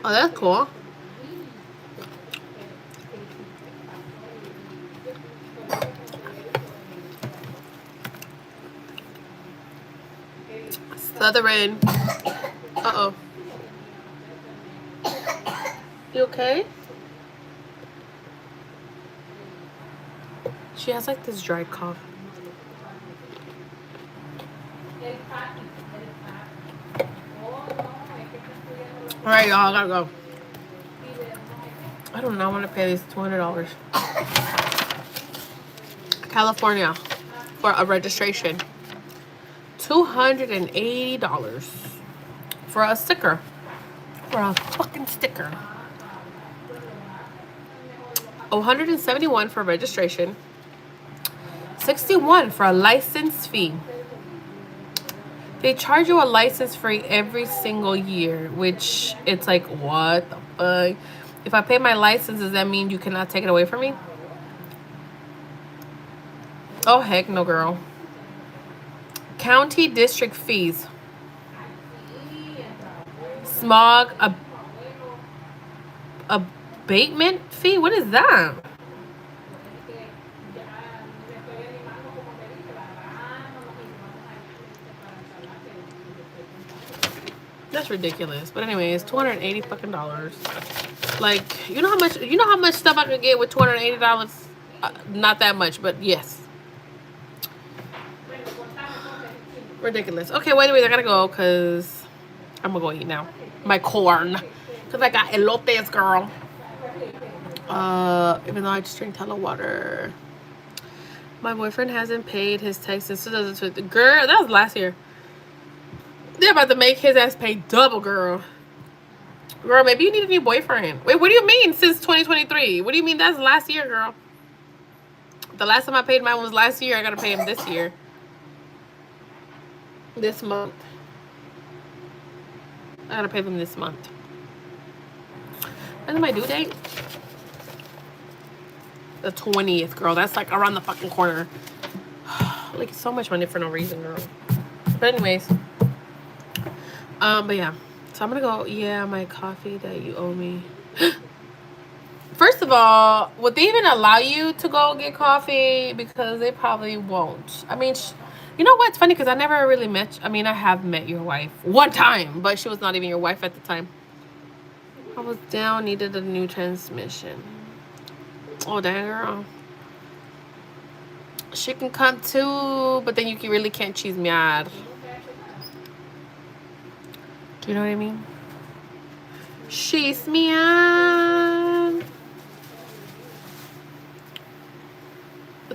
Oh, that's cool. The other end. Uh-oh. You okay? She has like this dry cough. Alright, y'all, I gotta go. I do not want to pay these $200. California for a registration. $280 for a sticker. For a fucking sticker. $171 for registration. $61 for a license fee. They charge you a license fee every single year, which it's like, what the fuck? If I pay my license, does that mean you cannot take it away from me? Oh, heck no, girl. County district fees. Smog abatement fee? What is that? That's ridiculous. But anyways, $280 fucking dollars. Like, you know how much stuff I could get with $280? Not that much, but yes. Ridiculous. Okay, wait a minute. I gotta go because I'm gonna go eat now. My corn. Because I got elotes, girl. Even though I just drink hella water. My boyfriend hasn't paid his taxes. Girl, that was last year. They're about to make his ass pay double, girl. Girl, maybe you need a new boyfriend. Wait, what do you mean since 2023? What do you mean that's last year, girl? The last time I paid mine was last year. I gotta pay him this year. This month. I gotta pay them this month. When's my due date? The 20th, girl. That's like around the fucking corner. Like, so much money for no reason, girl. But anyways. But yeah. So I'm gonna go, yeah, my coffee that you owe me. First of all, would they even allow you to go get coffee? Because they probably won't. I mean, you know what's funny? Because I never really met, I mean, I have met your wife one time, but she was not even your wife at the time. I was down, needed a new transmission. Oh, damn, girl. She can come too, but then you really can't chismear. Do you know what I mean? Chismear.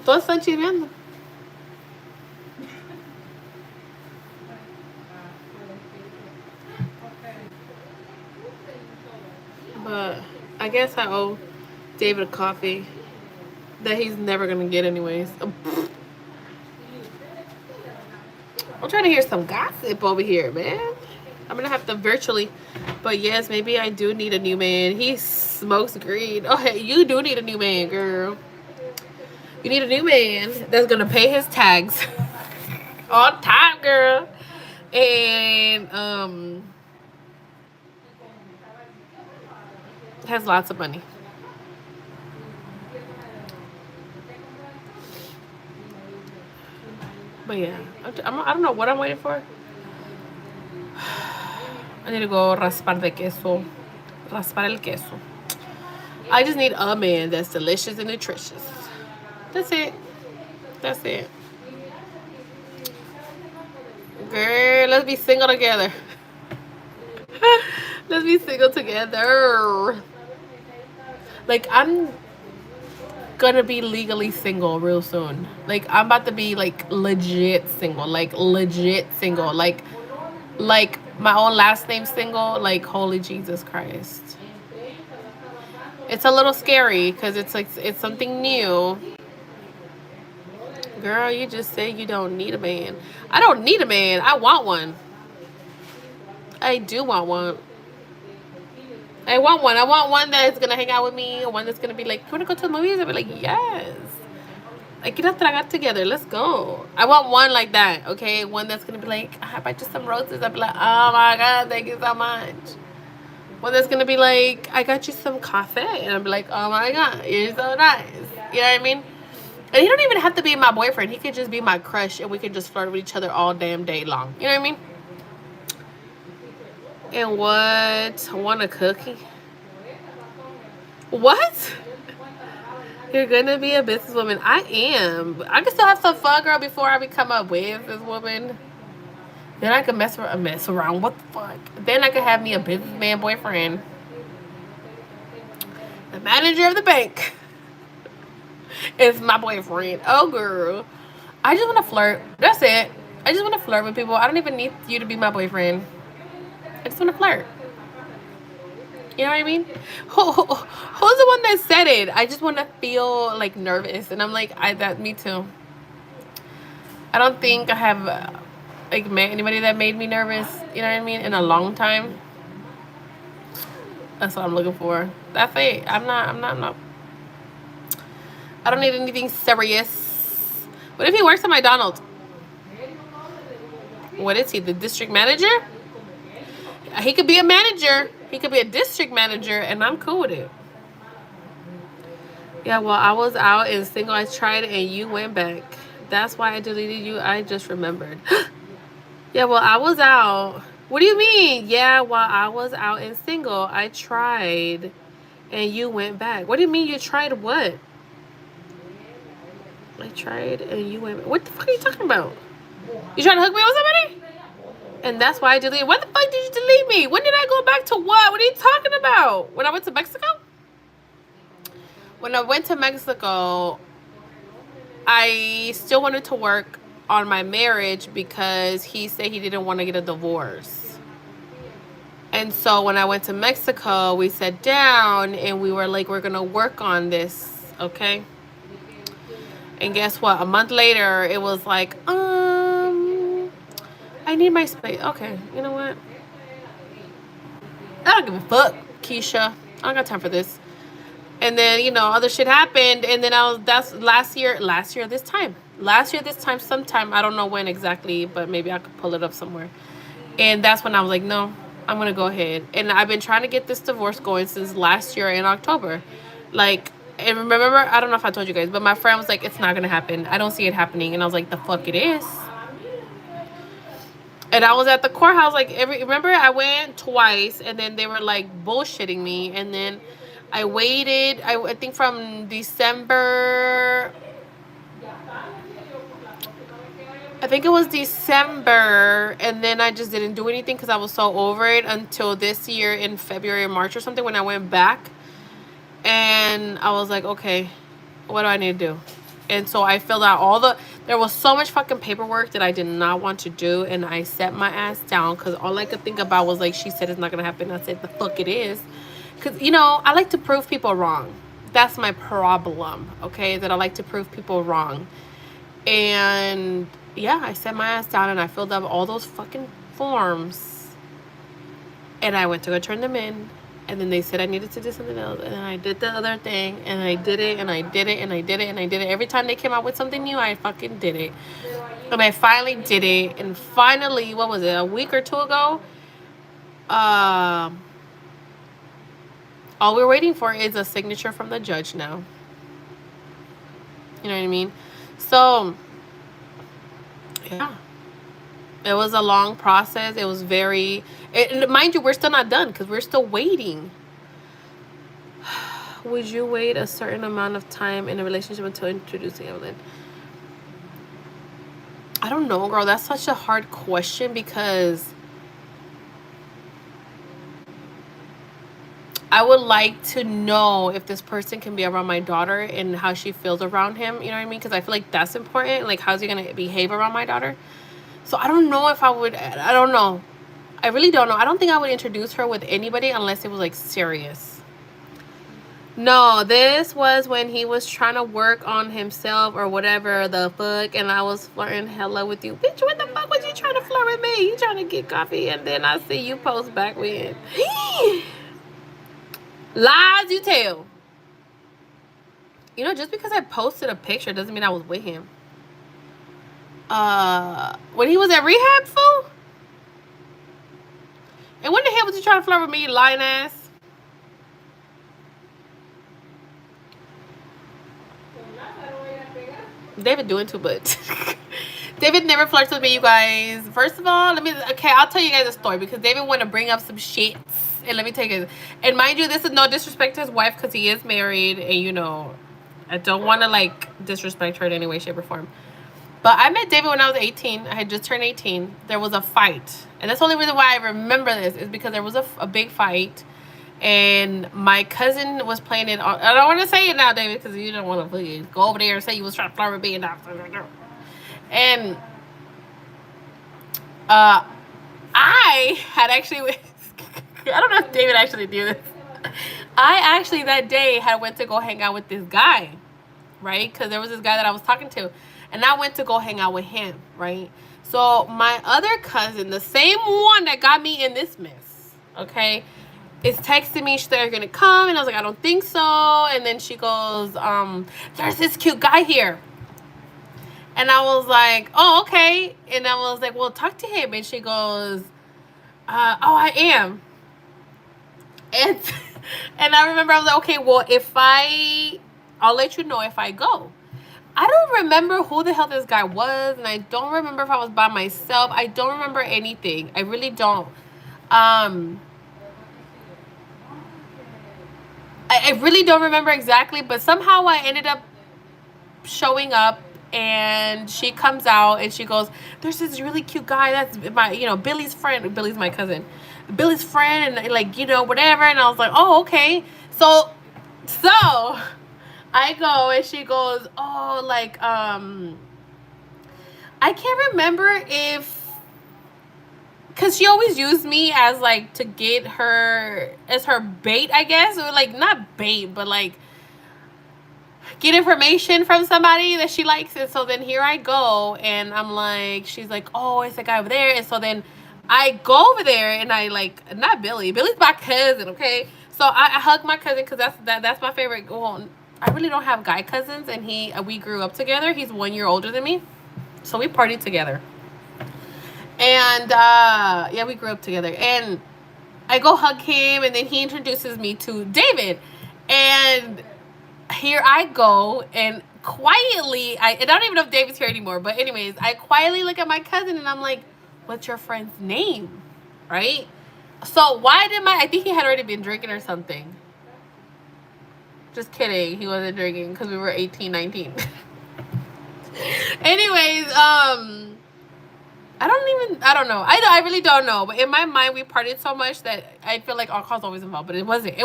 Todos están chismeando. But I guess I owe David a coffee that he's never gonna get anyways. I'm trying to hear some gossip over here, man. I'm gonna have to virtually, but yes, maybe I do need a new man. He smokes green. Oh, hey, you do need a new man, girl. You need a new man that's gonna pay his tags on time, girl, and has lots of money. But yeah, I don't know what I'm waiting for. I need to go raspar de queso. Raspar el queso. I just need a man that's delicious and nutritious. That's it. That's it. Girl, let's be single together. Let's be single together. Like, I'm gonna be legally single real soon. Like, I'm about to be like legit single. Like, legit single. Like my own last name single. Like, holy Jesus Christ. It's a little scary because it's like, it's something new. Girl, you just said you don't need a man. I don't need a man. I want one. I do want one. I want one. I want one that's going to hang out with me. One that's going to be like, you want to go to the movies? I'll be like, yes. Like, get a tragar together. Let's go. I want one like that, okay? One that's going to be like, I buy you some roses. I'll be like, oh my God, thank you so much. One that's going to be like, I got you some coffee. And I'll be like, oh my God, you're so nice. You know what I mean? And he don't even have to be my boyfriend. He could just be my crush and we could just flirt with each other all damn day long. You know what I mean? And what? Want a cookie? What? You're gonna be a businesswoman. I am. I can still have some fun, girl, before I become a businesswoman. Then I could mess around. What the fuck? Then I could have me a businessman boyfriend. The manager of the bank is my boyfriend. Oh, girl. I just want to flirt. That's it. I just want to flirt with people. I don't even need you to be my boyfriend. I just want to flirt. You know what I mean? Who's the one that said it? I just want to feel like nervous. And I'm like, me too. I don't think I have like met anybody that made me nervous, you know what I mean, in a long time. That's what I'm looking for. That's it. I'm not. I don't need anything serious. What if he works at McDonald's? What is he, the district manager? He could be a manager. He could be a district manager, and I'm cool with it. Yeah, well, I was out and single. I tried and you went back. That's why I deleted you. I just remembered. Yeah, well, I was out. What do you mean? Yeah, while I was out and single, I tried and you went back. What do you mean you tried what? I tried and you went back. What the fuck are you talking about? You trying to hook me with somebody? And that's why I deleted. What the fuck did you delete me? When did I go back to what? What are you talking about? When I went to Mexico? When I went to Mexico, I still wanted to work on my marriage because he said he didn't want to get a divorce. And so when I went to Mexico, we sat down and we were like, we're going to work on this, okay? And guess what? A month later, it was like, I need my space. Okay, you know what? I don't give a fuck, Keisha. I don't got time for this. And then, you know, other shit happened. And then that's last year this time, sometime. I don't know when exactly, but maybe I could pull it up somewhere. And that's when I was like, no, I'm going to go ahead. And I've been trying to get this divorce going since last year in October. Like, and remember, I don't know if I told you guys, but my friend was like, it's not going to happen. I don't see it happening. And I was like, the fuck it is. And I was at the courthouse, like, remember, I went twice, and then they were, like, bullshitting me. And then I waited, I think from December, I think it was December, and then I just didn't do anything because I was so over it until this year in February or March or something when I went back. And I was like, okay, what do I need to do? And so I filled out there was so much fucking paperwork that I did not want to do. And I set my ass down because all I could think about was like, she said it's not going to happen. I said, the fuck it is. Because, you know, I like to prove people wrong. That's my problem, okay? That I like to prove people wrong. And yeah, I set my ass down and I filled up all those fucking forms. And I went to go turn them in. And then they said I needed to do something else. And then I did the other thing. And I did it. And I did it. And I did it. And I did it. Every time they came out with something new, I fucking did it. And I finally did it. And finally, what was it? A week or two ago? All we're waiting for is a signature from the judge now. You know what I mean? So, yeah. It was a long process. It was mind you, we're still not done because we're still waiting. Would you wait a certain amount of time in a relationship until introducing Evelyn? I don't know, girl. That's such a hard question because I would like to know if this person can be around my daughter and how she feels around him. You know what I mean? Because I feel like that's important. Like, how's he going to behave around my daughter? So I don't know if I would. I don't know. I really don't know. I don't think I would introduce her with anybody unless it was like serious. No, this was when he was trying to work on himself or whatever the fuck, and I was flirting hella with you. Bitch, what the fuck was you trying to flirt with me? You trying to get coffee, and then I see you post back with lies you tell. You know, just because I posted a picture doesn't mean I was with him. When he was at rehab, fool? And when the hell was you trying to flirt with me, lying ass? David doing too much. David never flirts with me, you guys. First of all, I'll tell you guys a story because David want to bring up some shit. And let me tell you guys. And mind you, this is no disrespect to his wife because he is married. And, you know, I don't want to, like, disrespect her in any way, shape, or form. But I met David when I was 18. I had just turned 18. There was a fight. And that's the only reason why I remember this is because there was a big fight. And my cousin was playing it on. I don't want to say it now, David, because you don't want to go over there and say you was trying to flirt with me. And I had actually... I don't know if David actually knew this. I actually that day had went to go hang out with this guy, right? Because there was this guy that I was talking to. And I went to go hang out with him, right? So my other cousin, the same one that got me in this mess, okay, is texting me. She's like, "Are you going to come?" And I was like, "I don't think so." And then she goes, "There's this cute guy here." And I was like, "Oh, okay." And I was like, "Well, talk to him." And she goes, "Oh, I am." And and I remember I was like, "Okay, well, I'll let you know if I go." I don't remember who the hell this guy was, and I don't remember if I was by myself. I don't remember anything. I really don't. I really don't remember exactly, but somehow I ended up showing up, and she comes out, and she goes, "There's this really cute guy that's my, Billy's friend." Billy's my cousin. Billy's friend, and, like, whatever. And I was like, "Oh, okay." So I go, and she goes, "Oh, like, I can't remember because she always used me as, like, to get her, as her bait, I guess. Or, like, not bait, but, like, get information from somebody that she likes." And so then here I go, and I'm like, she's like, "Oh, it's the guy over there." And so then I go over there, and I, like, not Billy. Billy's my cousin, okay? So I hug my cousin because that's my favorite. Well, I really don't have guy cousins, and we grew up together. He's 1 year older than me, so we partied together. And yeah, we grew up together. And I go hug him, and then he introduces me to David. And here I go, and quietly, I don't even know if David's here anymore, but anyways, I quietly look at my cousin, and I'm like, "What's your friend's name?" Right? So why did I think he had already been drinking or something. Just kidding. He wasn't drinking because we were 18, 19. Anyways, I don't know. I really don't know. But in my mind, we partied so much that I feel like alcohol's always involved. But it wasn't.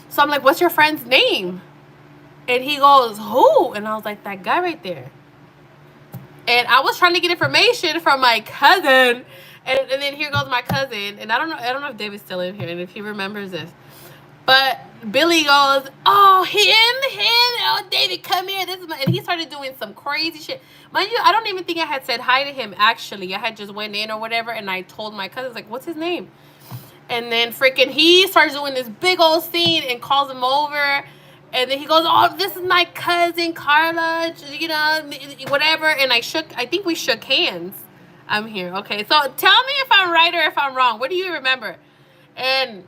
So I'm like, "What's your friend's name?" And he goes, "Who?" And I was like, "That guy right there." And I was trying to get information from my cousin. And then here goes my cousin. And I don't know if David's still in here and if he remembers this. But Billy goes, "Oh, him. Oh, David, come here." And he started doing some crazy shit. Mind you, I don't even think I had said hi to him, actually. I had just went in or whatever, and I told my cousins, like, "What's his name?" And then freaking he starts doing this big old scene and calls him over. And then he goes, "Oh, this is my cousin, Carla, whatever." And I think we shook hands. I'm here. Okay, so tell me if I'm right or if I'm wrong. What do you remember? And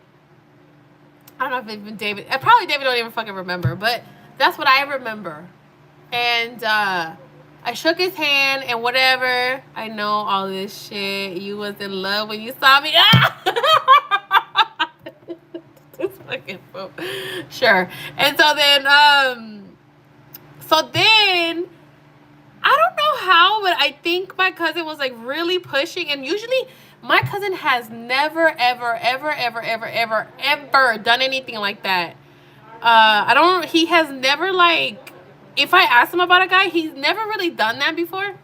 I don't know if even David, probably David don't even fucking remember, but that's what I remember. And I shook his hand and whatever. I know all this shit. You was in love when you saw me. It's fucking cool. Sure. And so then I don't know how, but I think my cousin was, like, really pushing. And usually my cousin has never, ever, ever, ever, ever, ever, ever done anything like that. He has never, like, if I ask him about a guy, he's never really done that before.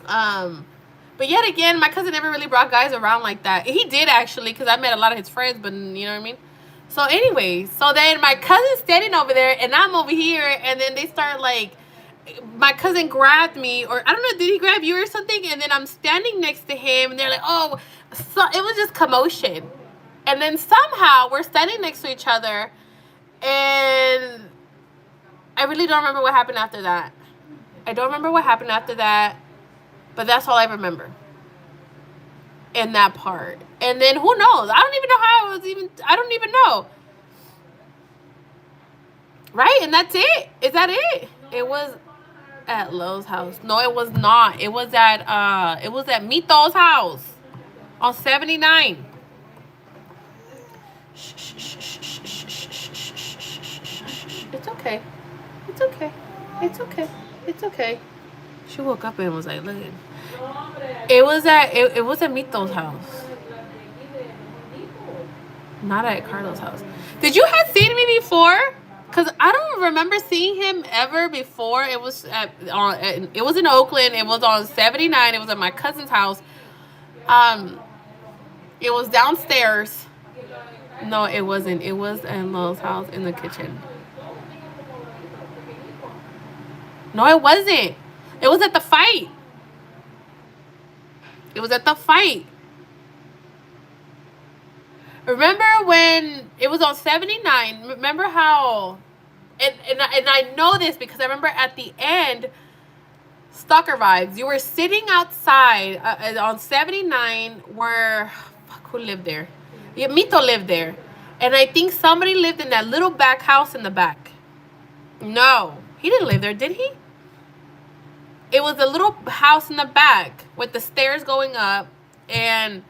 But yet again, my cousin never really brought guys around like that. He did, actually, because I met a lot of his friends, but you know what I mean? So anyways, so then my cousin's standing over there, and I'm over here, and then they start, like, my cousin grabbed me, or I don't know, did he grab you or something? And then I'm standing next to him, and they're like, "Oh," so it was just commotion. And then somehow we're standing next to each other, and I really don't remember what happened after that. But that's all I remember in that part. And then who knows? I don't even know. Right? And that's it. Is that it? It was at Lowe's house. No, it was not. It was at Mito's house on 79. It's okay. It's okay. It's okay. It's okay. She woke up and was like, look. It was at Mito's house. Not at Carla's house. Did you have seen me before? Cause I don't remember seeing him ever before. It was it was in Oakland. It was on 79. It was at my cousin's house. It was downstairs. No, it wasn't. It was in Lowe's house in the kitchen. No, it wasn't. It was at the fight. It was at the fight. Remember when it was on 79? Remember how... And I know this because I remember at the end, stalker vibes. You were sitting outside on 79 where... Fuck, who lived there? Yeah, Mito lived there. And I think somebody lived in that little back house in the back. No, he didn't live there, did he? It was a little house in the back with the stairs going up. And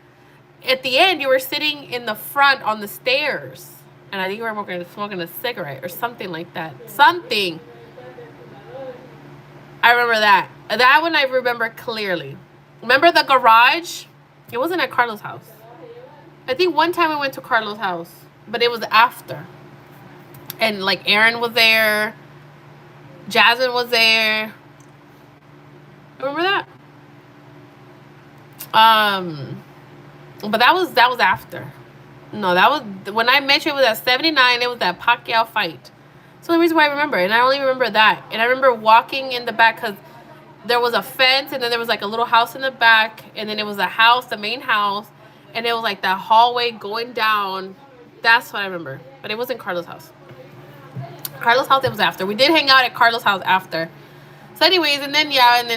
at the end, you were sitting in the front on the stairs. And I think you were smoking a cigarette or something like that. Something. I remember that. That one I remember clearly. Remember the garage? It wasn't at Carla's house. I think one time we went to Carla's house, but it was after. And like Aaron was there. Jasmine was there. Remember that? But that was after. No, that was when I met you. It was at 79. It was that Pacquiao fight. That's the only reason why I remember. And I only remember that. And I remember walking in the back because there was a fence, and then there was like a little house in the back, and then it was a house, the main house, and it was like that hallway going down. That's what I remember. But it wasn't Carla's house. Carla's house, it was after. We did hang out at Carla's house after. So anyways, and then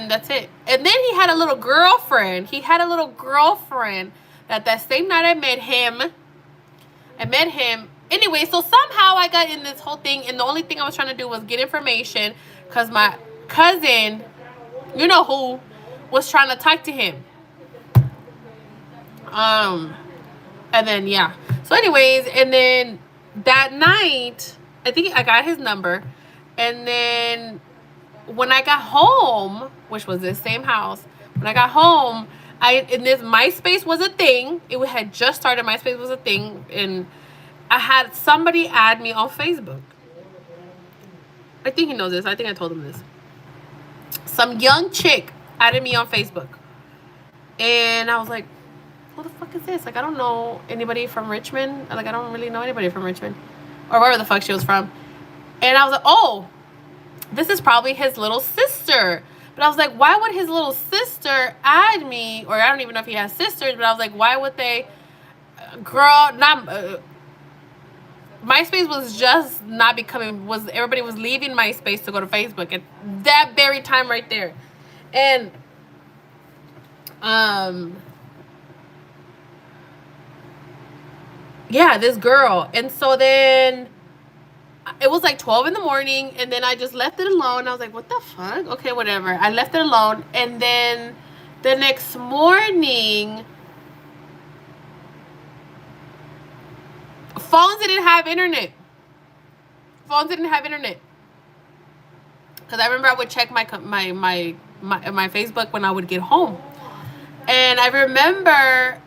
that's it. And then he had a little girlfriend. That same night I met him. Anyway, so somehow I got in this whole thing, and the only thing I was trying to do was get information because my cousin, you know who, was trying to talk to him. And then, yeah. So anyways, and then that night, I think I got his number. And then when I got home, which was this same house, when I got home, MySpace was a thing. It had just started. MySpace was a thing. And I had somebody add me on Facebook. I think he knows this. I think I told him this. Some young chick added me on Facebook. And I was like, who the fuck is this? Like, I don't know anybody from Richmond. Like, I don't really know anybody from Richmond. Or wherever the fuck she was from. And I was like, oh, this is probably his little sister. But I was like, why would his little sister add me? Or I don't even know if he has sisters. But I was like, why would they? MySpace was just not becoming, everybody was leaving MySpace to go to Facebook at that very time right there. And yeah, this girl. And so then it was like 12 in the morning, and then I just left it alone. I was like, what the fuck? Okay, whatever. I left it alone. And then the next morning, phones didn't have internet. Because I remember I would check my Facebook when I would get home. And I remember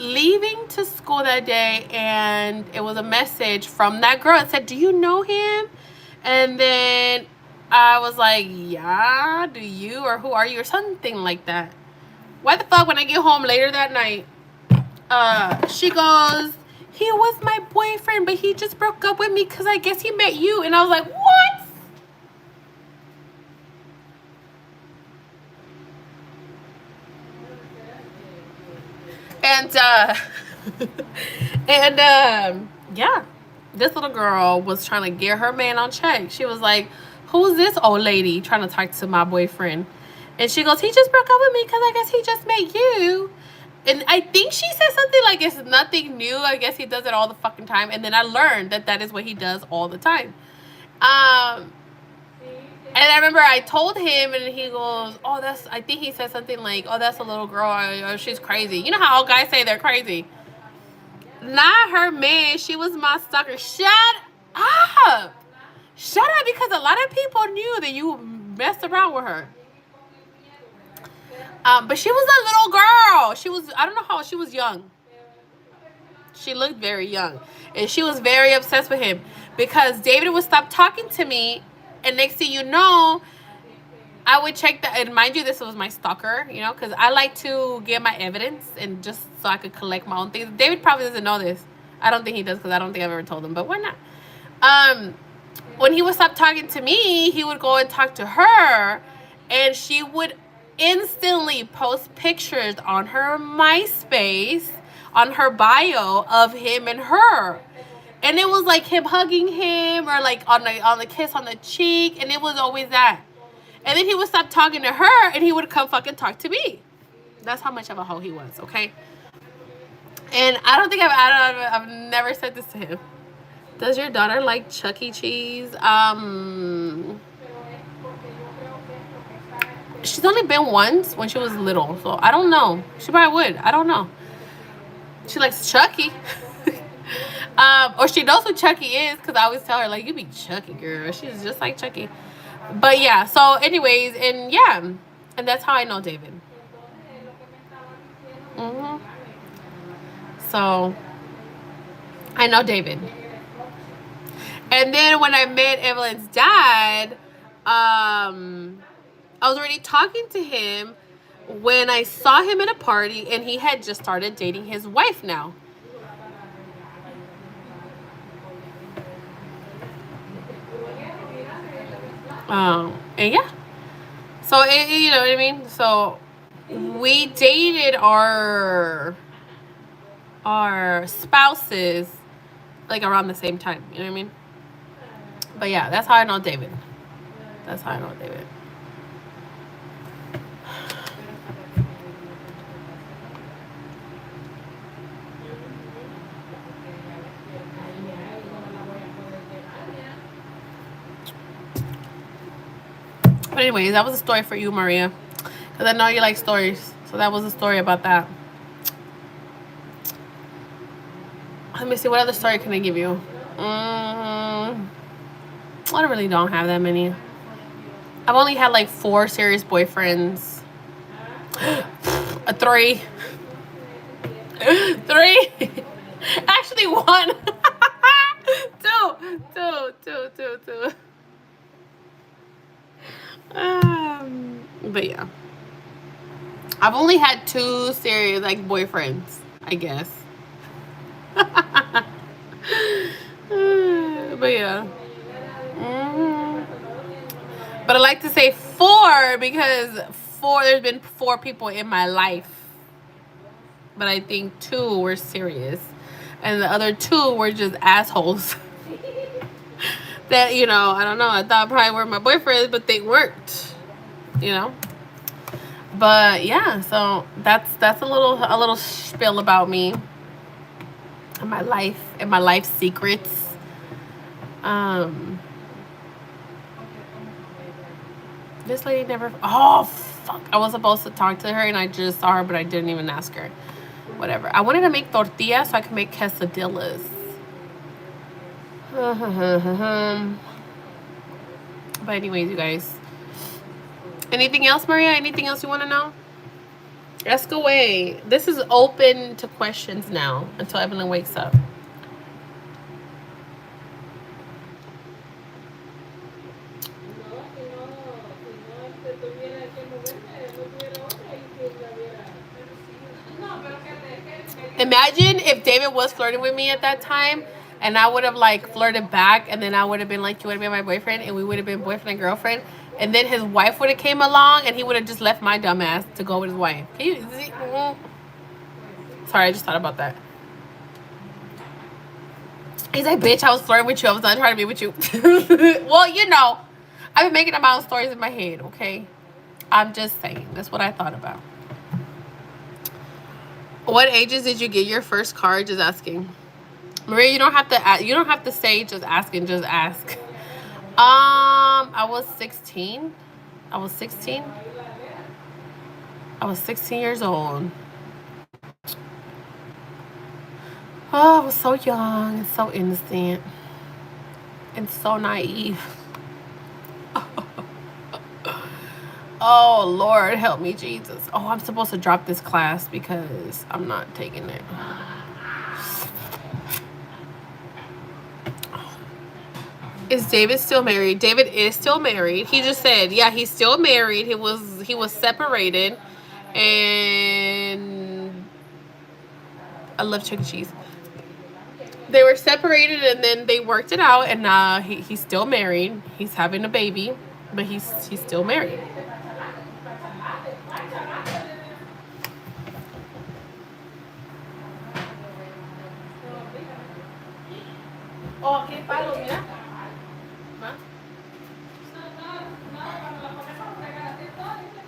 leaving to school that day, and it was a message from that girl. It said, do you know him? And then I was like, yeah, do you? Or who are you? Or something like that. Why the fuck, when I get home later that night, she goes, he was my boyfriend, but he just broke up with me because I guess he met you. And I was like, what? And yeah, this little girl was trying to get her man on check. She was like, who's this old lady trying to talk to my boyfriend? And she goes, he just broke up with me because I guess he just met you. And I think she said something like, it's nothing new. I guess he does it all the fucking time. And then I learned that is what he does all the time. And And I remember I told him, and he goes, "Oh, I think he said something like, oh, that's a little girl. She's crazy.' You know how all guys say they're crazy. Not her, man. She was my stalker. Shut up. Shut up, because a lot of people knew that you messed around with her. But she was a little girl. She was, I don't know how, she was young. She looked very young. And she was very obsessed with him because David would stop talking to me. And next thing you know, I would check that. And mind you, this was my stalker, you know, because I like to get my evidence and just so I could collect my own things. David probably doesn't know this. I don't think he does because I don't think I've ever told him. But why not? When he would stop talking to me, he would go and talk to her. And she would instantly post pictures on her MySpace, on her bio of him and her. And it was like him hugging him or like on the kiss on the cheek. And it was always that. And then he would stop talking to her and he would come fucking talk to me. That's how much of a hoe he was, okay? And I don't think I've never said this to him. Does your daughter like Chuck E. Cheese? She's only been once when she was little, so I don't know. She probably would. I don't know. She likes Chucky. Or she knows who Chucky is, because I always tell her, like, you be Chucky, girl. She's just like Chucky. But yeah, so anyways, and yeah. And that's how I know David. So, I know David. And then when I met Evelyn's dad, I was already talking to him when I saw him at a party, and he had just started dating his wife now. And yeah, so you know what I mean. So we dated our spouses like around the same time. You know what I mean? But yeah, that's how I know David. That's how I know David. But anyways, that was a story for you, Maria. Because I know you like stories. So that was a story about that. Let me see. What other story can I give you? I really don't have that many. I've only had like 4 serious boyfriends. 3. 3. Actually, 1. 2. But yeah, I've only had 2 serious like boyfriends, I guess. But yeah. But I like to say 4 because there's been 4 people in my life. But I think 2 were serious. And the other 2 were just assholes. That, you know, I don't know. I thought probably were my boyfriends, but they weren't. You know? But yeah, so that's a little spiel about me and my life and my life secrets. This lady never. Oh fuck! I was supposed to talk to her and I just saw her, but I didn't even ask her. Whatever. I wanted to make tortillas so I could make quesadillas. But anyways, you guys. Anything else, Maria? Anything else you want to know? Ask away. This is open to questions now until Evelyn wakes up. Imagine if David was flirting with me at that time and I would have like flirted back, and then I would have been like, you want to be my boyfriend, and we would have been boyfriend and girlfriend, and then his wife would have came along and he would have just left my dumb ass to go with his wife. Can you see? Sorry, I just thought about that. He's like, bitch, I was flirting with you. I was not trying to be with you. Well, you know, I've been making up my own stories in my head, okay? I'm just saying. That's what I thought about. What ages did you get your first car? Just asking. Maria, you don't have to say just asking, just ask. I was 16. I was 16. I was 16 years old. Oh, I was so young and so innocent and so naive. Oh, Lord, help me, Jesus. Oh, I'm supposed to drop this class because I'm not taking it. Is David still married? David is still married. He just said, yeah, he's still married. He was separated, and I love chicken cheese. They were separated, and then they worked it out, and he's still married. He's having a baby, but he's still married. Oh, ¿qué palo, mira?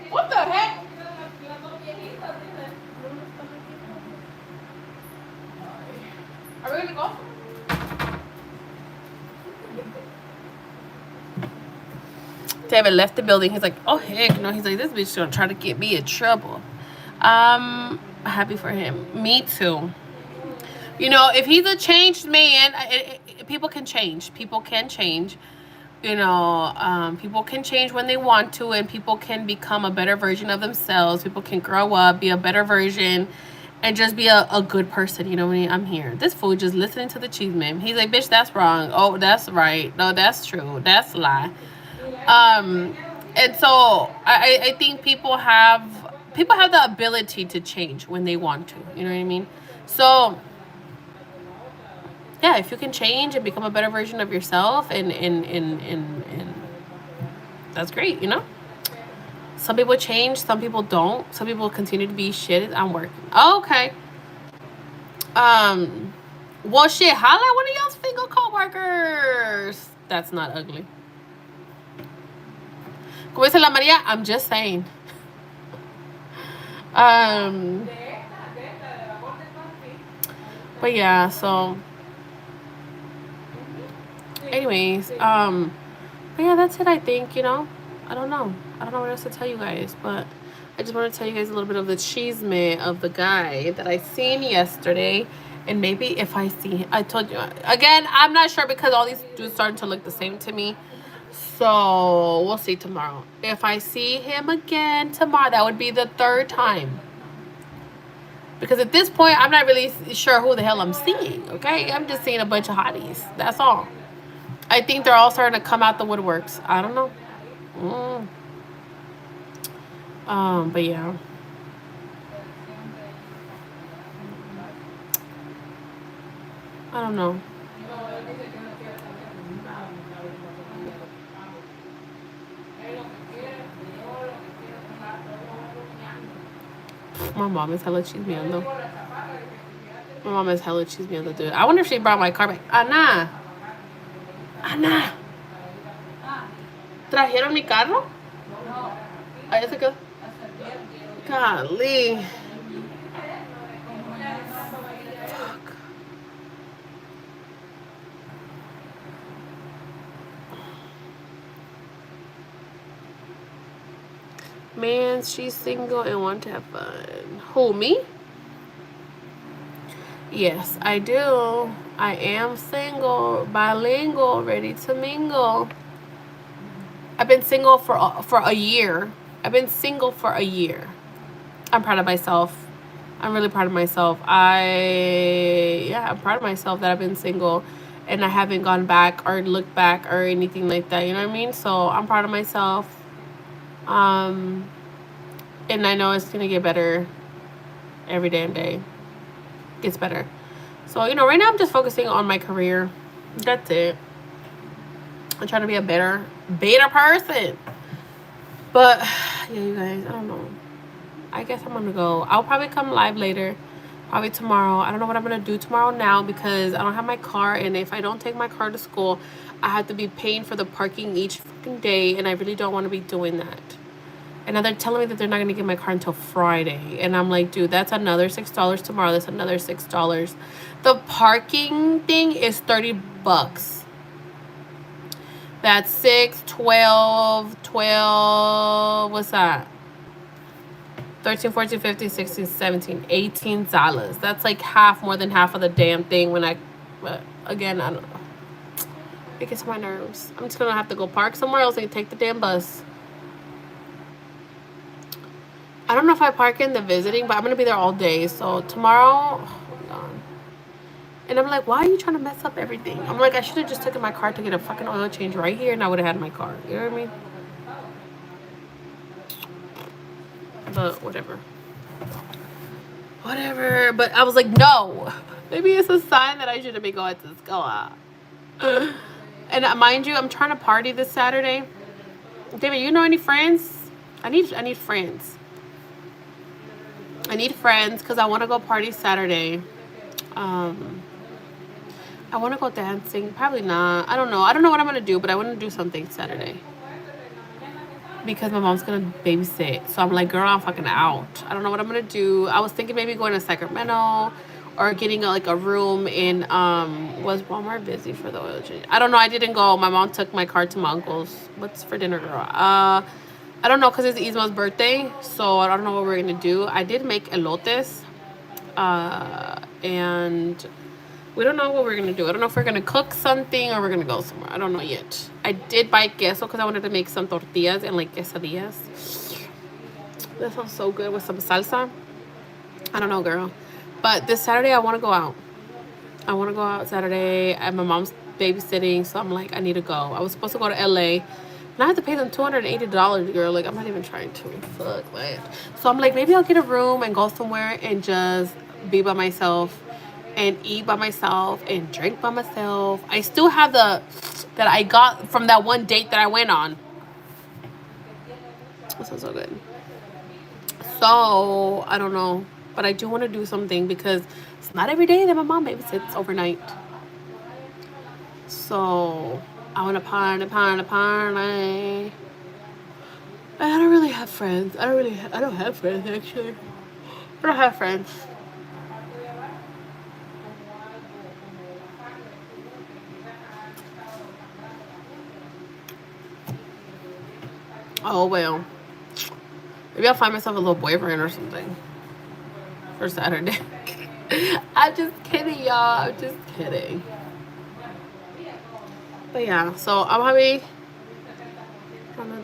What the heck? Are we gonna go? David left the building. He's like, oh heck no. He's like, this bitch gonna try to get me in trouble. Happy for him. Me too. You know, if he's a changed man, people can change. People can change. You know, people can change when they want to, and people can become a better version of themselves. People can grow up, be a better version, and just be a good person. You know what I mean? I'm here. This fool just listening to the cheese man. He's like, bitch, that's wrong. Oh, that's right. No, that's true. That's a lie. And so I think people have the ability to change when they want to. You know what I mean? So yeah, if you can change and become a better version of yourself, and that's great, you know? Some people change, some people don't. Some people continue to be shit. I'm working. Oh, okay. Well, shit, holla at one of y'all's single co-workers. That's not ugly. Como dice la Maria, I'm just saying. But yeah, so anyways, but yeah, that's it, I think, you know. I don't know what else to tell you guys, but I just want to tell you guys a little bit of the cheesemate of the guy that I seen yesterday. And maybe if I see, I told you again, I'm not sure because all these dudes starting to look the same to me. So we'll see tomorrow. If I see him again tomorrow, that would be the third time. Because at this point, I'm not really sure who the hell I'm seeing. Okay, I'm just seeing a bunch of hotties. That's all. I think they're all starting to come out the woodworks. I don't know. But yeah. I don't know. My mom is hella chismeando. My mom is hella chismeando, dude. I wonder if she brought my car back. Ana. ¿Trajeron mi carro? Ahí se quedó. Golly. Fuck. Man, she's single and want to have fun. Who, me? Yes, I do. I am single, bilingual, ready to mingle. I've been single for a year. I've been single for a year. I'm proud of myself. I'm really proud of myself. I'm proud of myself that I've been single and I haven't gone back or looked back or anything like that. You know what I mean? So I'm proud of myself. And I know it's gonna get better every damn day. Gets better. So, you know, right now I'm just focusing on my career. That's it. I'm trying to be a better person. But yeah, you guys, I don't know. I guess I'm gonna go. I'll probably come live later, probably tomorrow. I don't know what I'm gonna do tomorrow now because I don't have my car, and if I don't take my car to school, I have to be paying for the parking each fucking day, and I really don't want to be doing that. And now they're telling me that they're not gonna get my car until Friday, and I'm like, dude, that's another $6 tomorrow. That's another $6. The parking thing is $30. That's 6, 12, 12. What's that? 13, 14, 15, 16, 17, $18. That's like half, more than half of the damn thing. But again, I don't know. It gets on my nerves. I'm just gonna have to go park somewhere else and take the damn bus. I don't know if I park in the visiting, but I'm gonna be there all day. So tomorrow, hold on. And I'm like, why are you trying to mess up everything? I'm like, I should have just taken my car to get a fucking oil change right here, and I would have had my car. You know what I mean? But whatever. Whatever. But I was like, no. Maybe it's a sign that I shouldn't be going to school. And mind you, I'm trying to party this Saturday. David, you know any friends? I need friends. I need friends because I want to go party Saturday. I want to go dancing. Probably not. I don't know. I don't know what I'm going to do, but I want to do something Saturday. Because my mom's going to babysit. So I'm like, girl, I'm fucking out. I don't know what I'm going to do. I was thinking maybe going to Sacramento or getting a room in, was Walmart busy for the oil change? I don't know. I didn't go. My mom took my car to my uncle's. What's for dinner, girl? I don't know because it's Isma's birthday. So I don't know what we're going to do. I did make elotes. And we don't know what we're gonna do. I don't know if we're gonna cook something or we're gonna go somewhere. I don't know yet. I did buy queso because I wanted to make some tortillas and like quesadillas. That sounds so good with some salsa. I don't know, girl. But this Saturday I want to go out. I want to go out Saturday. And my mom's babysitting, so I'm like, I need to go. I was supposed to go to LA. And I have to pay them $280, girl. Like, I'm not even trying to. Fuck, man. So I'm like, maybe I'll get a room and go somewhere and just be by myself and eat by myself and drink by myself. I still have that I got from that one date that I went on. That sounds so good. So, I don't know. But I do want to do something because it's not every day that my mom babysits overnight. So, I want to party. I don't really have friends. I don't have friends, actually. I don't have friends. Oh, well. Maybe I'll find myself a little boyfriend or something for Saturday. I'm just kidding, y'all. I'm just kidding. But yeah, so I'm happy.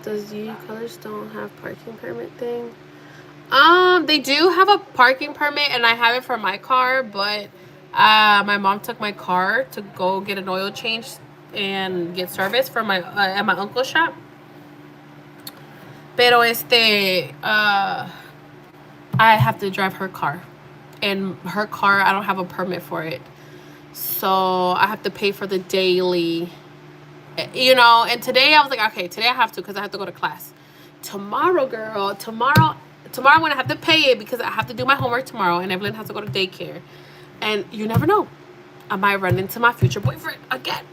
Does U Colors don't have parking permit thing? They do have a parking permit, and I have it for my car, but my mom took my car to go get an oil change and get service for my at my uncle's shop. Pero I have to drive her car, and her car I don't have a permit for it, so I have to pay for the daily. You know, and today I was like, okay, today I have to because I have to go to class. Tomorrow, girl, tomorrow I'm gonna have to pay it because I have to do my homework tomorrow, and Evelyn has to go to daycare. And you never know, I might run into my future boyfriend again.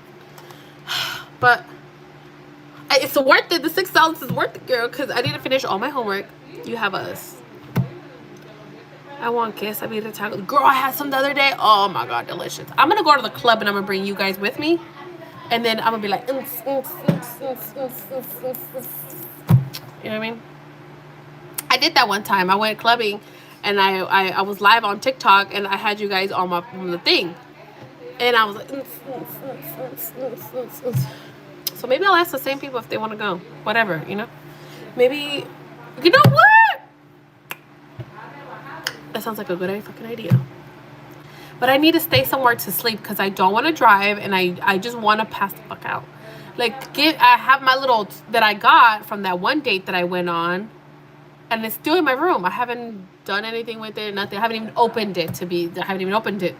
But it's worth it. The $6 is worth it, girl, because I need to finish all my homework. You have us. I want quesadilla taco. Girl, I had some the other day. Oh my god, delicious. I'm gonna go to the club and I'm gonna bring you guys with me. And then I'm gonna be like, you know what I mean? I did that one time. I went clubbing, and I was live on TikTok, and I had you guys on the thing, and I was like, so maybe I'll ask the same people if they want to go. Whatever, you know. Maybe, you know what? That sounds like a good fucking idea. But I need to stay somewhere to sleep because I don't want to drive, and I just want to pass the fuck out. Like, I have my little that I got from that one date that I went on, and it's still in my room. I haven't done anything with it, nothing. I haven't even opened it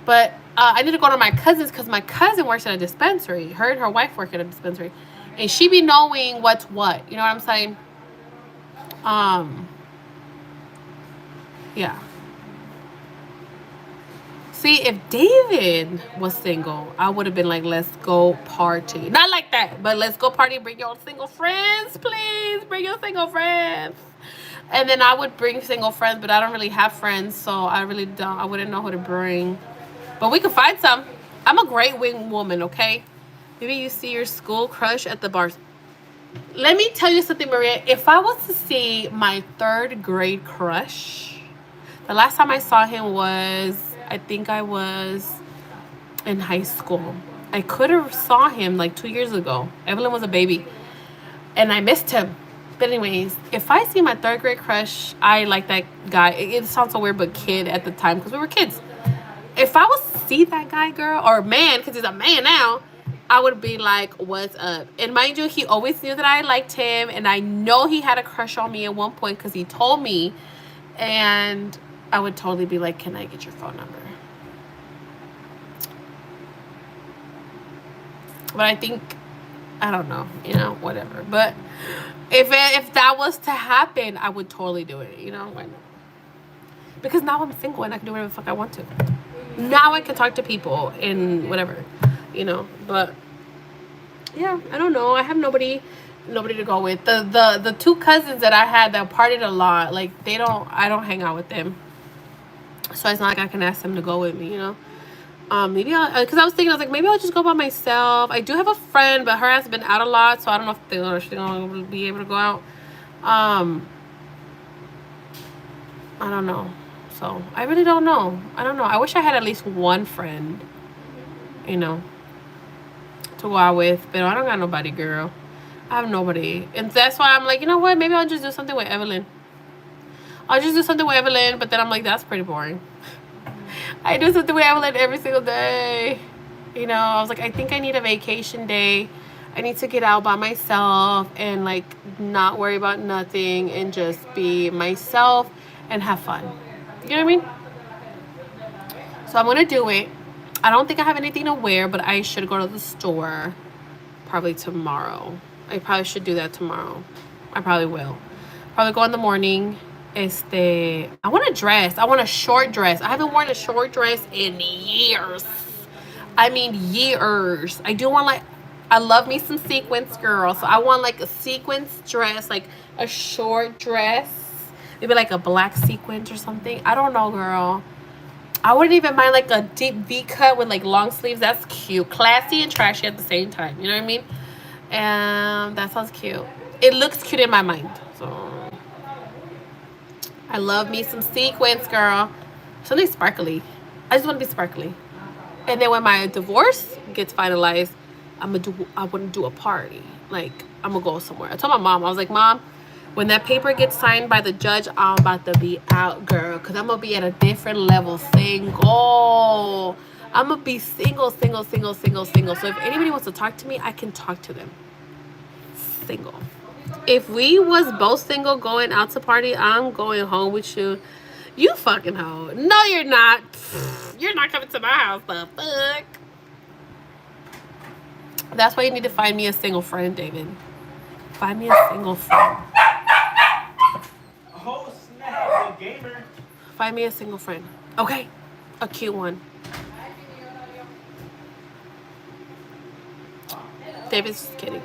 But I need to go to my cousin's because my cousin works at a dispensary. Her and her wife work at a dispensary, and she be knowing what's what. You know what I'm saying? Yeah. See, if David was single, I would have been like, let's go party. Not like that, but let's go party. Bring your single friends, please. Bring your single friends. And then I would bring single friends, but I don't really have friends, so I wouldn't know who to bring. But we could find some. I'm a great wing woman, okay? Maybe you see your school crush at the bars. Let me tell you something, Maria. If I was to see my 3rd grade crush, the last time I saw him was, I think I was in high school. I could have saw him like 2 years ago. Evelyn was a baby, and I missed him. But anyways, if I see my 3rd grade crush, I like that guy. It sounds so weird, but kid at the time, because we were kids. If I was to see that guy, girl, or man, because he's a man now, I would be like, what's up? And mind you, he always knew that I liked him, and I know he had a crush on me at one point because he told me, and I would totally be like, can I get your phone number? But I think, I don't know, you know, whatever. But if that was to happen, I would totally do it, you know? Why not? Because now I'm single and I can do whatever the fuck I want to. Now I can talk to people and whatever, you know? But yeah, I don't know. I have nobody to go with. The 2 cousins that I had that partied a lot, like, I don't hang out with them. So it's not like I can ask them to go with me, you know? Maybe because I was thinking, I was like, maybe I'll just go by myself. I do have a friend, but her has been out a lot, so I don't know if she's gonna be able to go out. I don't know. So I really don't know. I don't know. I wish I had at least one friend, you know, to go out with, but I don't got nobody, girl. I have nobody, and that's why I'm like, you know what? Maybe I'll just do something with Evelyn. I'll just do something with Evelyn, but then I'm like, that's pretty boring. I do something with Evelyn every single day. You know, I was like, I think I need a vacation day. I need to get out by myself and like not worry about nothing and just be myself and have fun. You know what I mean? So I'm gonna do it. I don't think I have anything to wear, but I should go to the store probably tomorrow. I probably should do that tomorrow. I probably will. Probably go in the morning. I want a dress. I want a short dress. I haven't worn a short dress in years. I mean, years. I do want, like, I love me some sequins, girl. So I want like a sequins dress, like a short dress. Maybe like a black sequins or something. I don't know, girl. I wouldn't even mind like a deep V cut with like long sleeves. That's cute. Classy and trashy at the same time. You know what I mean? And that sounds cute. It looks cute in my mind. So I love me some sequins, girl. Something sparkly. I just want to be sparkly. And then when my divorce gets finalized, I want to do a party. Like, I'm going to go somewhere. I told my mom, I was like, Mom, when that paper gets signed by the judge, I'm about to be out, girl. Because I'm going to be at a different level, single. I'm going to be single. So if anybody wants to talk to me, I can talk to them. Single. If we was both single going out to party, I'm going home with you. You fucking hoe. No, you're not. You're not coming to my house. The fuck? That's why you need to find me a single friend, David. Find me a single friend. Oh, snap, the gamer. Find me a single friend. Okay? A cute one. David's just kidding.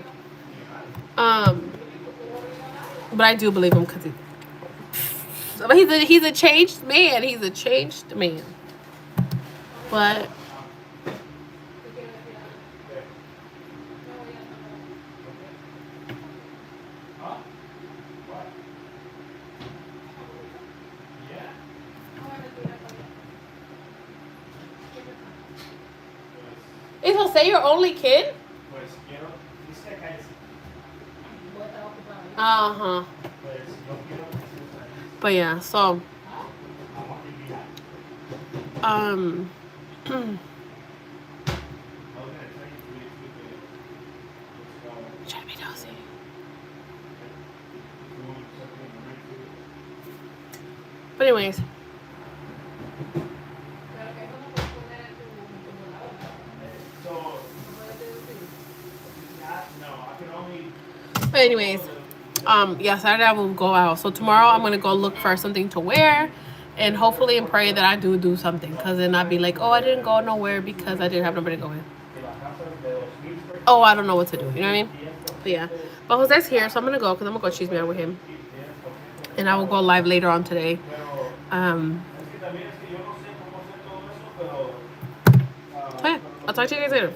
But I do believe him because he's a changed man. He's a changed man. But is Jose your only kid? Uh-huh. But yeah, so trying to be nosy. But anyways. Yeah, Saturday I will go out. So tomorrow I'm gonna go look for something to wear, and hopefully and pray that I do something, because then I'd be like, oh, I didn't go nowhere because I didn't have nobody to go with. Oh, I don't know what to do. You know what I mean? But yeah. But Jose's here, so I'm gonna go because I'm gonna go cheese me out with him, and I will go live later on today. So yeah, I'll talk to you guys later.